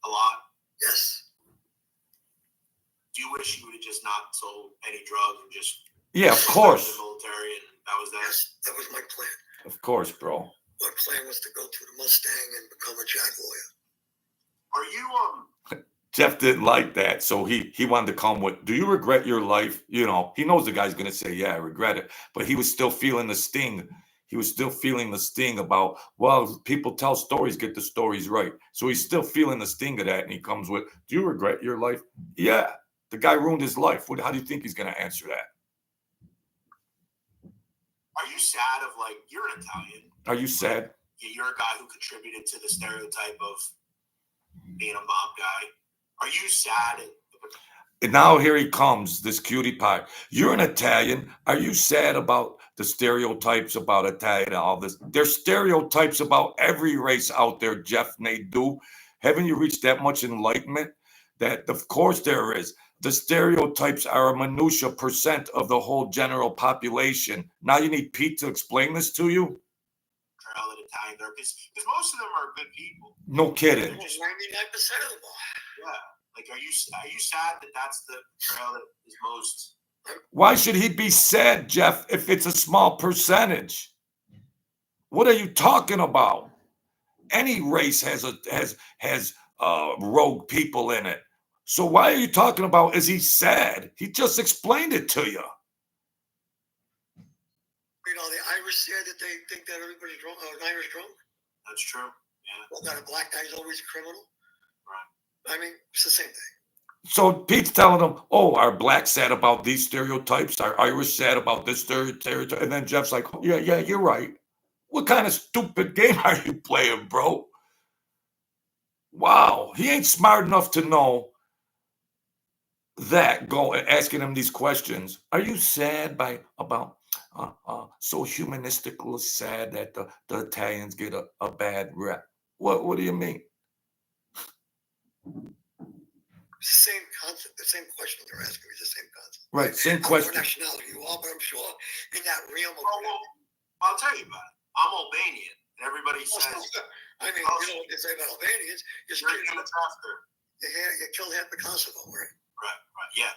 A lot? Yes. Do you wish you would have just not sold any drugs and just Yeah, of course. The military, and that was that? Yes, that was my plan. Of course, bro. My plan was to go to the Mustang and become a JAG lawyer. Are you Jeff didn't like that, so he wanted to come with, do you regret your life? He knows the guy's going to say, yeah, I regret it. But he was still feeling the sting. He was still feeling the sting about, well, people tell stories, get the stories right. So he's still feeling the sting of that, and he comes with, do you regret your life? Yeah, the guy ruined his life. How do you think he's going to answer that? Are you sad of, you're an Italian. Are you sad? You're a guy who contributed to the stereotype of being a mob guy. Are you sad? And now here he comes, this cutie pie. You're an Italian. Are you sad about the stereotypes about Italian and all this? There's stereotypes about every race out there, Jeff Nadeau. Haven't you reached that much enlightenment? That, of course, there is. The stereotypes are a minutia % of the whole general population. Now you need Pete to explain this to you? Italian there because most of them are good people. No kidding. 99% of them are. Yeah. Like, are you sad that that's the trail that is most? Why should he be sad, Jeff, if it's a small percentage? What are you talking about? Any race has rogue people in it. So why are you talking about is he sad? He just explained it to you. You know, the Irish said that they think that everybody's drunk, an Irish drunk. That's true. Yeah. Well, that a black guy's always a criminal. Right. I mean, it's the same thing. So Pete's telling them, oh, are blacks sad about these stereotypes? Are Irish sad about this stereotype? And then Jeff's like, yeah, you're right. What kind of stupid game are you playing, bro? Wow, he ain't smart enough to know that. Go asking him these questions. Are you sad about so humanistically sad that the Italians get a bad rep? What do you mean? It's the same concept, the same question they're asking me, the same concept. Right, same I don't know question. what nationality you are, but I'm sure in that realm of. Well, I'll tell you about it. I'm Albanian. Everybody says. I mean, you know what they say about Albanians? You're in the after. You killed half the Kosovo, right? Right, yeah.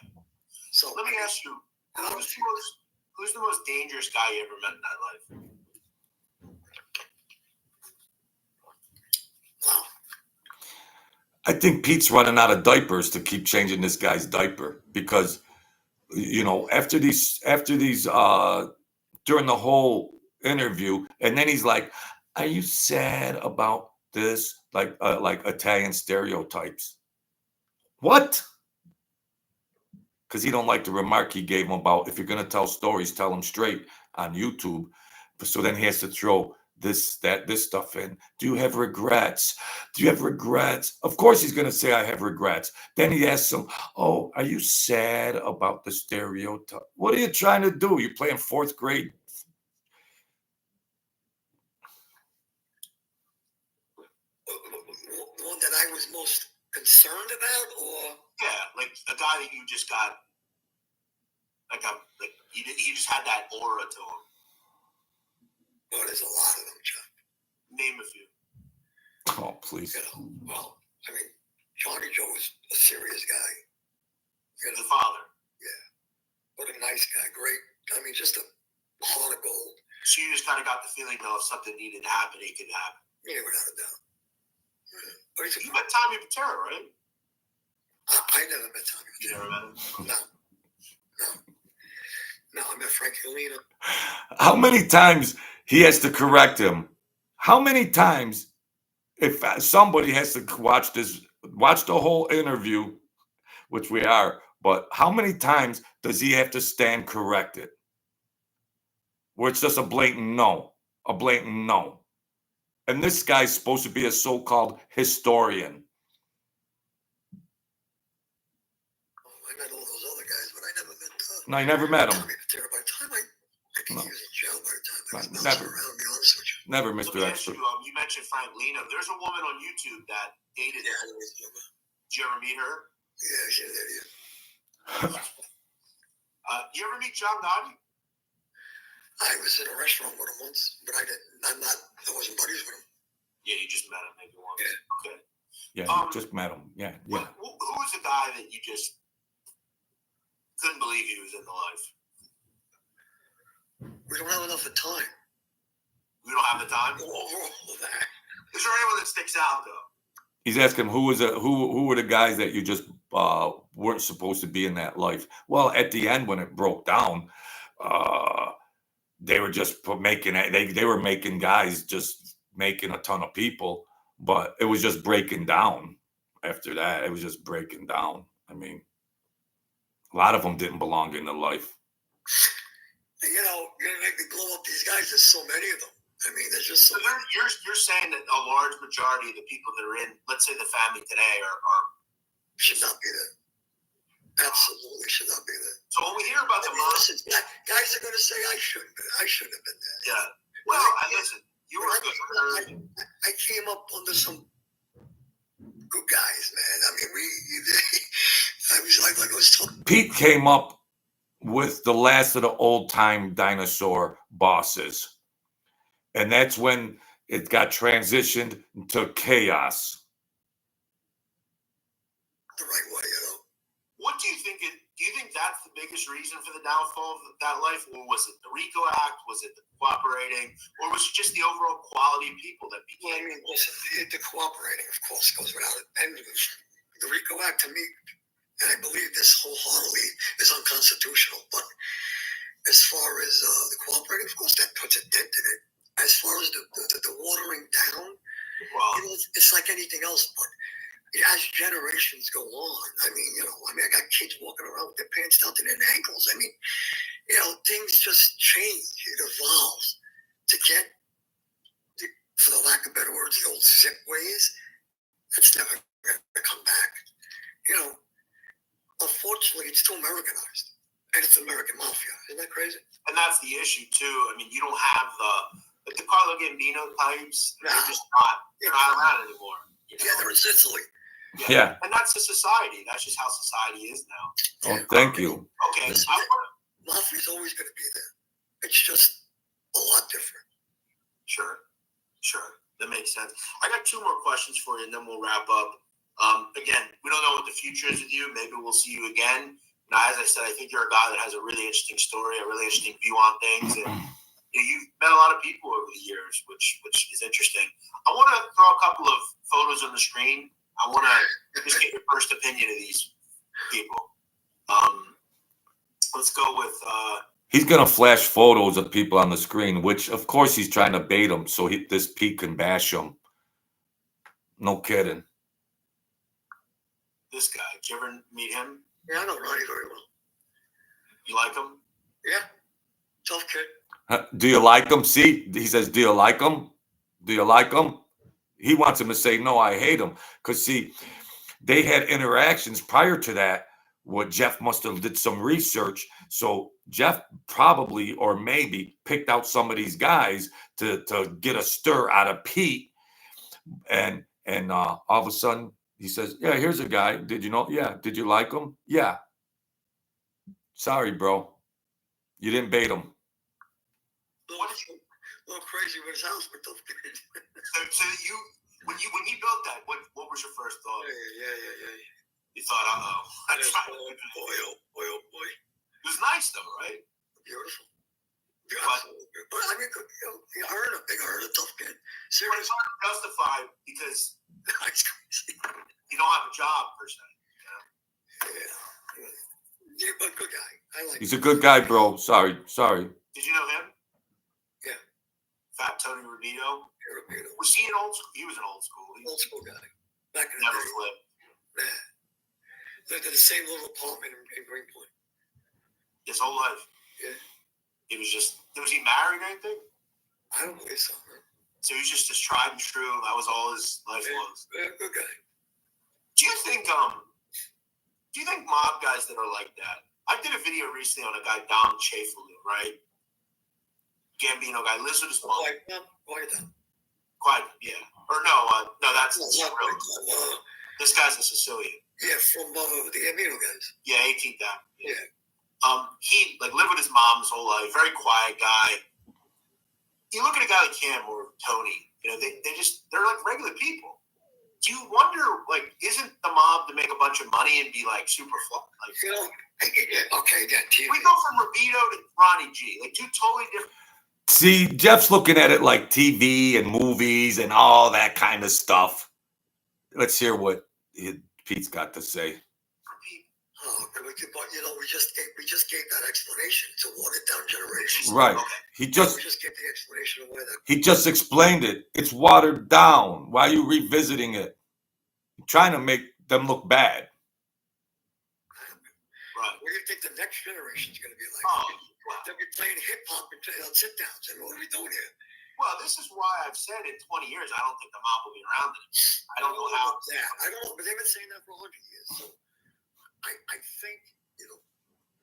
So let me ask you, who's the most dangerous guy you ever met in that life? Wow. I think Pete's running out of diapers to keep changing this guy's diaper because, you know, after these during the whole interview, and then he's like, "Are you sad about this?" Like Italian stereotypes. What? Because he don't like the remark he gave him about if you're gonna tell stories, tell them straight on YouTube. So then he has to throw this stuff in. Do you have regrets? Do you have regrets? Of course he's gonna say I have regrets. Then he asks him, "Oh, are you sad about the stereotype?" What are you trying to do? You're playing fourth grade. One that I was most concerned about, or like a guy that you just got, he just had that aura to him. Oh, there's a lot of them, Chuck. Name a few. Oh, please. You know, well, I mean, Johnny Joe was a serious guy. You know, the father. Yeah. What a nice guy. Great. I mean, just a heart of gold. So you just kind of got the feeling, though, if something needed to happen, it could happen. Yeah, without a doubt. Yeah. But you met Tommy Patera, right? I never met Tommy Patera. You never met him? No, I met Frank Helena. How many times he has to correct him? How many times, if somebody has to watch the whole interview, which we are, but how many times does he have to stand corrected? Where it's just a blatant no. And this guy's supposed to be a so-called historian. I met all those other guys, but I never met No, I never met him. Tommy Patera. By the time I think he was in jail by the time I was Never. around, to be honest with you. Never, Mr. Expert. You mentioned Frank Leno. There's a woman on YouTube that dated him. Did you ever meet her? Yeah, she's an idiot. You ever meet John Gotti? I was in a restaurant with him once, but I wasn't buddies with him. Yeah, you just met him maybe once. Yeah. Okay. Yeah, you just met him. Yeah. Who was the guy that you just couldn't believe he was in the life? We don't have enough of time. We don't have the time? Go over all of that. Is there anyone that sticks out, though? He's asking who were the guys that you just weren't supposed to be in that life. Well, at the end when it broke down, they were just making they were making guys just making a ton of people, but it was just breaking down. After that, it was just breaking down. I mean, a lot of them didn't belong in the life. You know, you're gonna make me blow up these guys. There's so many of them. I mean, there's just so many. You're saying that a large majority of the people that are in, let's say, the family today are should not be there. Absolutely should not be there. So when we hear about the listen, guys are going to say I shouldn't have been there. Yeah. Well, listen, you were good. I came up under some good guys, man. I mean, I was talking. Pete came up with the last of the old time dinosaur bosses. And that's when it got transitioned to chaos. The right way, you know. What do you think? Do you think that's the biggest reason for the downfall of that life, or was it the RICO Act? Was it the cooperating, or was it just the overall quality of people that Well, became? I mean, listen, the cooperating, of course, goes without it. And the RICO Act, to me, and I believe this wholeheartedly, is unconstitutional. But as far as the cooperating, of course, that puts a dent in it. As far as the watering down, Well, you know, it's like anything else. But as generations go on, I mean, I got kids walking around with their pants down to their ankles. I mean, you know, things just change. It evolves to get, for the lack of better words, the old zip ways. That's never going to come back. You know, unfortunately, it's too Americanized, and it's American mafia. Isn't that crazy? and that's the issue too. I mean, you don't have the Carlo Gambino types. No. They're just not. They're not around anymore. You know? Yeah, they're in Sicily. Yeah. And that's the society. That's just how society is now. Oh, thank you. Okay. Mafia's always going to be there. It's just a lot different. Sure. That makes sense. I got two more questions for you, and then we'll wrap up. Again, we don't know what the future is with you. Maybe we'll see you again. Now, as I said, I think you're a guy that has a really interesting story, a really interesting view on things, and you've met a lot of people over the years, which is interesting. I want to throw a couple of photos on the screen. I want to just get your first opinion of these people. Let's go with. He's gonna flash photos of people on the screen, which of course he's trying to bait them so this Pete can bash them. No kidding. This guy. Did you ever meet him? Yeah, I know Ronnie very well. You like him? Yeah, tough kid. Do you like him? See, he says, "Do you like him? Do you like him?" He wants him to say, "No, I hate him." Because see, they had interactions prior to that. What Jeff must have did some research. So Jeff probably or maybe picked out some of these guys to get a stir out of Pete. And all of a sudden he says, "Yeah, here's a guy. Did you know? Yeah. Did you like him? Yeah. Sorry, bro. You didn't bait him." A little crazy with his house, but tough kid. So when you built that, what was your first thought? Yeah. You thought, Boy, oh boy. It was nice though, right? Beautiful. But I mean, you know, you heard a tough kid. But Seriously. it's hard to justify because It's crazy. you don't have a job per se. Yeah, but good guy. I like He's him. a good guy, bro. Sorry. Did you know him? Yeah. Fat Tony Rubito. Was he an old school? He was an old school. He Old school guy. Back in the never day. flipped. Man. Lived in the same little apartment in Greenpoint. His whole life. Yeah. He was he married or anything? I don't believe so, man. So he was just tried and true. That was all his life Yeah. was. Good guy. Do you think mob guys that are like that? I did a video recently on a guy, Dom Chafalu, right? Gambino guy, lives with his mom. Quiet down. Quiet, yeah. Or no, that's No, this guy's a Sicilian. yeah, from the Gambino guys. Yeah, 18th Avenue. Yeah. He lived with his mom his whole life. Very quiet guy. You look at a guy like him or Tony. They're like regular people. Do you wonder, isn't the mob to make a bunch of money and be like super fun? Okay, that TV. We go from Rubito to Ronnie G, two totally different. See, Jeff's looking at it like TV and movies and all that kind of stuff. Let's hear what Pete's got to say. Oh, but we just gave that explanation. It's a watered down generation. Right. Okay. We just gave the explanation of why that. He just explained it. It's watered down. Why are you revisiting it? You're trying to make them look bad. Right. What do you think the next generation is going to be like? Oh, wow. They'll be playing hip hop and sit downs. And what are we doing here? Well, this is why I've said in 20 years I don't think the mob will be around anymore. I don't know how. I don't know, but they've been saying that for 100 years. So I think it'll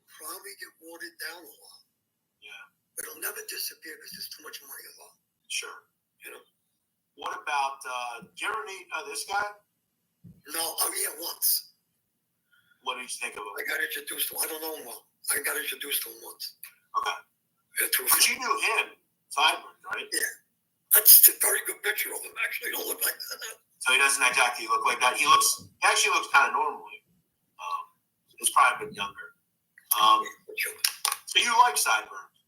probably get watered down a lot. Yeah. But it'll never disappear because there's too much money involved. Sure. You know? What about, did you ever meet this guy? No, yeah, once. What did you think of him? I got introduced to him. I don't know him well. I got introduced to him once. Okay. Yeah, But you knew him, Sideburn, right? Yeah. That's a very good picture of him. Actually, don't look like that now. So he doesn't exactly look like that. He actually looks kind of normally. He's probably a bit younger. So you like Sideburns?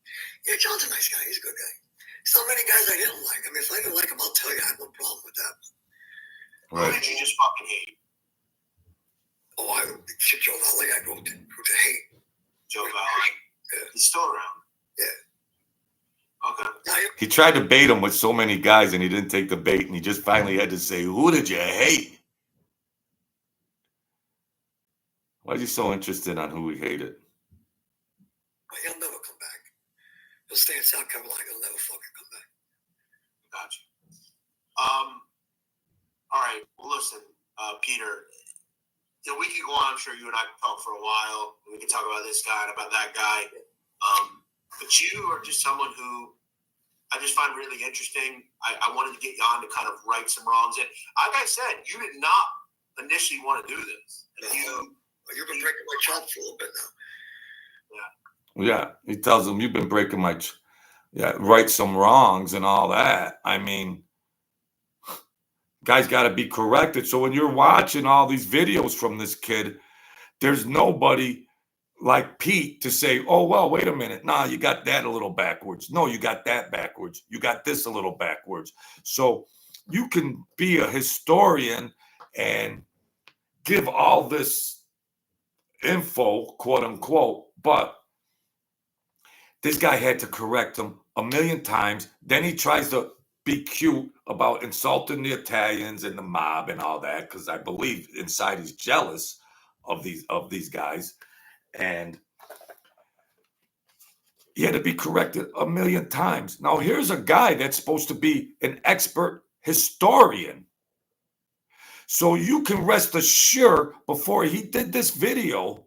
Yeah, John's a nice guy. He's a good guy. So many guys I didn't like. I mean, if I didn't like him, I'll tell you I have no problem with that. Right. Who did you just fucking hate? Oh, Joe Valley, I go to hate. Joe Valley? Yeah. He's still around. Yeah. Okay. He tried to bait him with so many guys, and he didn't take the bait, and he just finally had to say, who did you hate? Why is he so interested on who he hated? He'll never come back. He'll stay in South Carolina. He'll never fucking come back. Gotcha. All right. Well, listen, Peter, we could go on. I'm sure you and I could talk for a while. We could talk about this guy and about that guy. But you are just someone who I just find really interesting. I wanted to get you on to kind of right some wrongs. And like I said, you did not initially want to do this. You've been breaking my chops for a little bit now. Yeah, he tells him, you've been breaking my right some wrongs and all that. I mean, guys got to be corrected. So when you're watching all these videos from this kid, there's nobody like Pete to say, oh, well, wait a minute. Nah, you got that a little backwards. No, you got that backwards. You got this a little backwards. So you can be a historian and give all this info, quote unquote, but this guy had to correct him a million times. Then he tries to be cute about insulting the Italians and the mob and all that, because I believe inside he's jealous of these guys. And he had to be corrected a million times. Now, here's a guy that's supposed to be an expert historian. So you can rest assured before he did this video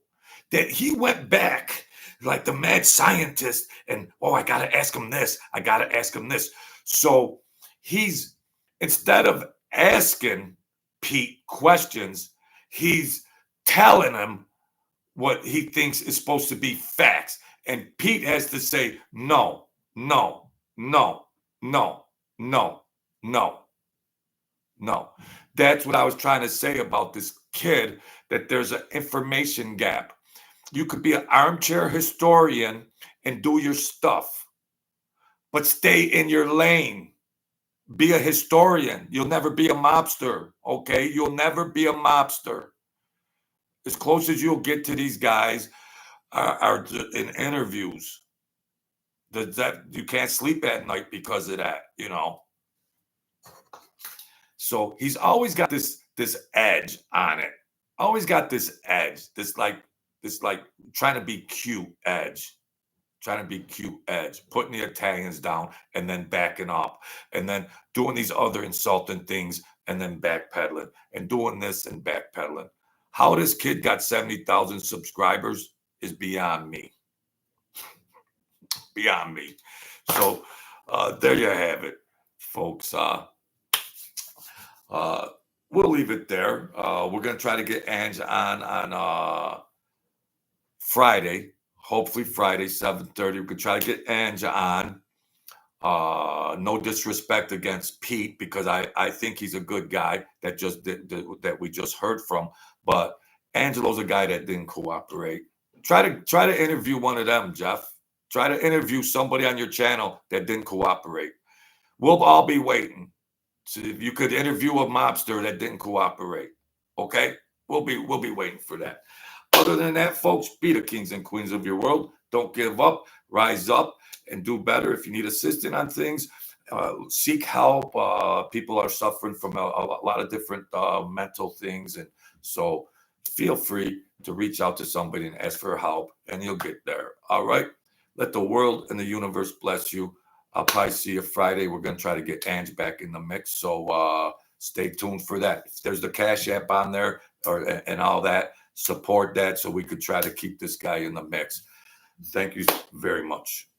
that he went back like the mad scientist and, oh, I got to ask him this. I got to ask him this. So he's, instead of asking Pete questions, he's telling him what he thinks is supposed to be facts. And Pete has to say, no, no, no, no, no, no, no. That's what I was trying to say about this kid, that there's an information gap. You could be an armchair historian and do your stuff, but stay in your lane. Be a historian. You'll never be a mobster, okay? You'll never be a mobster. As close as you'll get to these guys are in interviews. That you can't sleep at night because of that, you know. So he's always got this edge on it. Always got this edge, this like trying to be cute edge. Trying to be cute edge, putting the Italians down and then backing up, and then doing these other insulting things and then backpedaling, and doing this and backpedaling. How this kid got 70,000 subscribers is beyond me. Beyond me. So there you have it, folks. We'll leave it there. We're going to try to get Ange on Friday. Hopefully Friday, 7:30. We could try to get Ange on. No disrespect against Pete, because I think he's a good guy that we just heard from. But Angelo's a guy that didn't cooperate. Try to interview one of them, Jeff. Try to interview somebody on your channel that didn't cooperate. We'll all be waiting. So if you could interview a mobster that didn't cooperate, okay? We'll be waiting for that. Other than that, folks, be the kings and queens of your world. Don't give up. Rise up and do better. If you need assistance on things, seek help. People are suffering from a lot of different mental things. And so feel free to reach out to somebody and ask for help, and you'll get there. All right? Let the world and the universe bless you. I'll probably see you Friday. We're going to try to get Ange back in the mix. So stay tuned for that. If there's the Cash App on there and all that, support that so we could try to keep this guy in the mix. Thank you very much.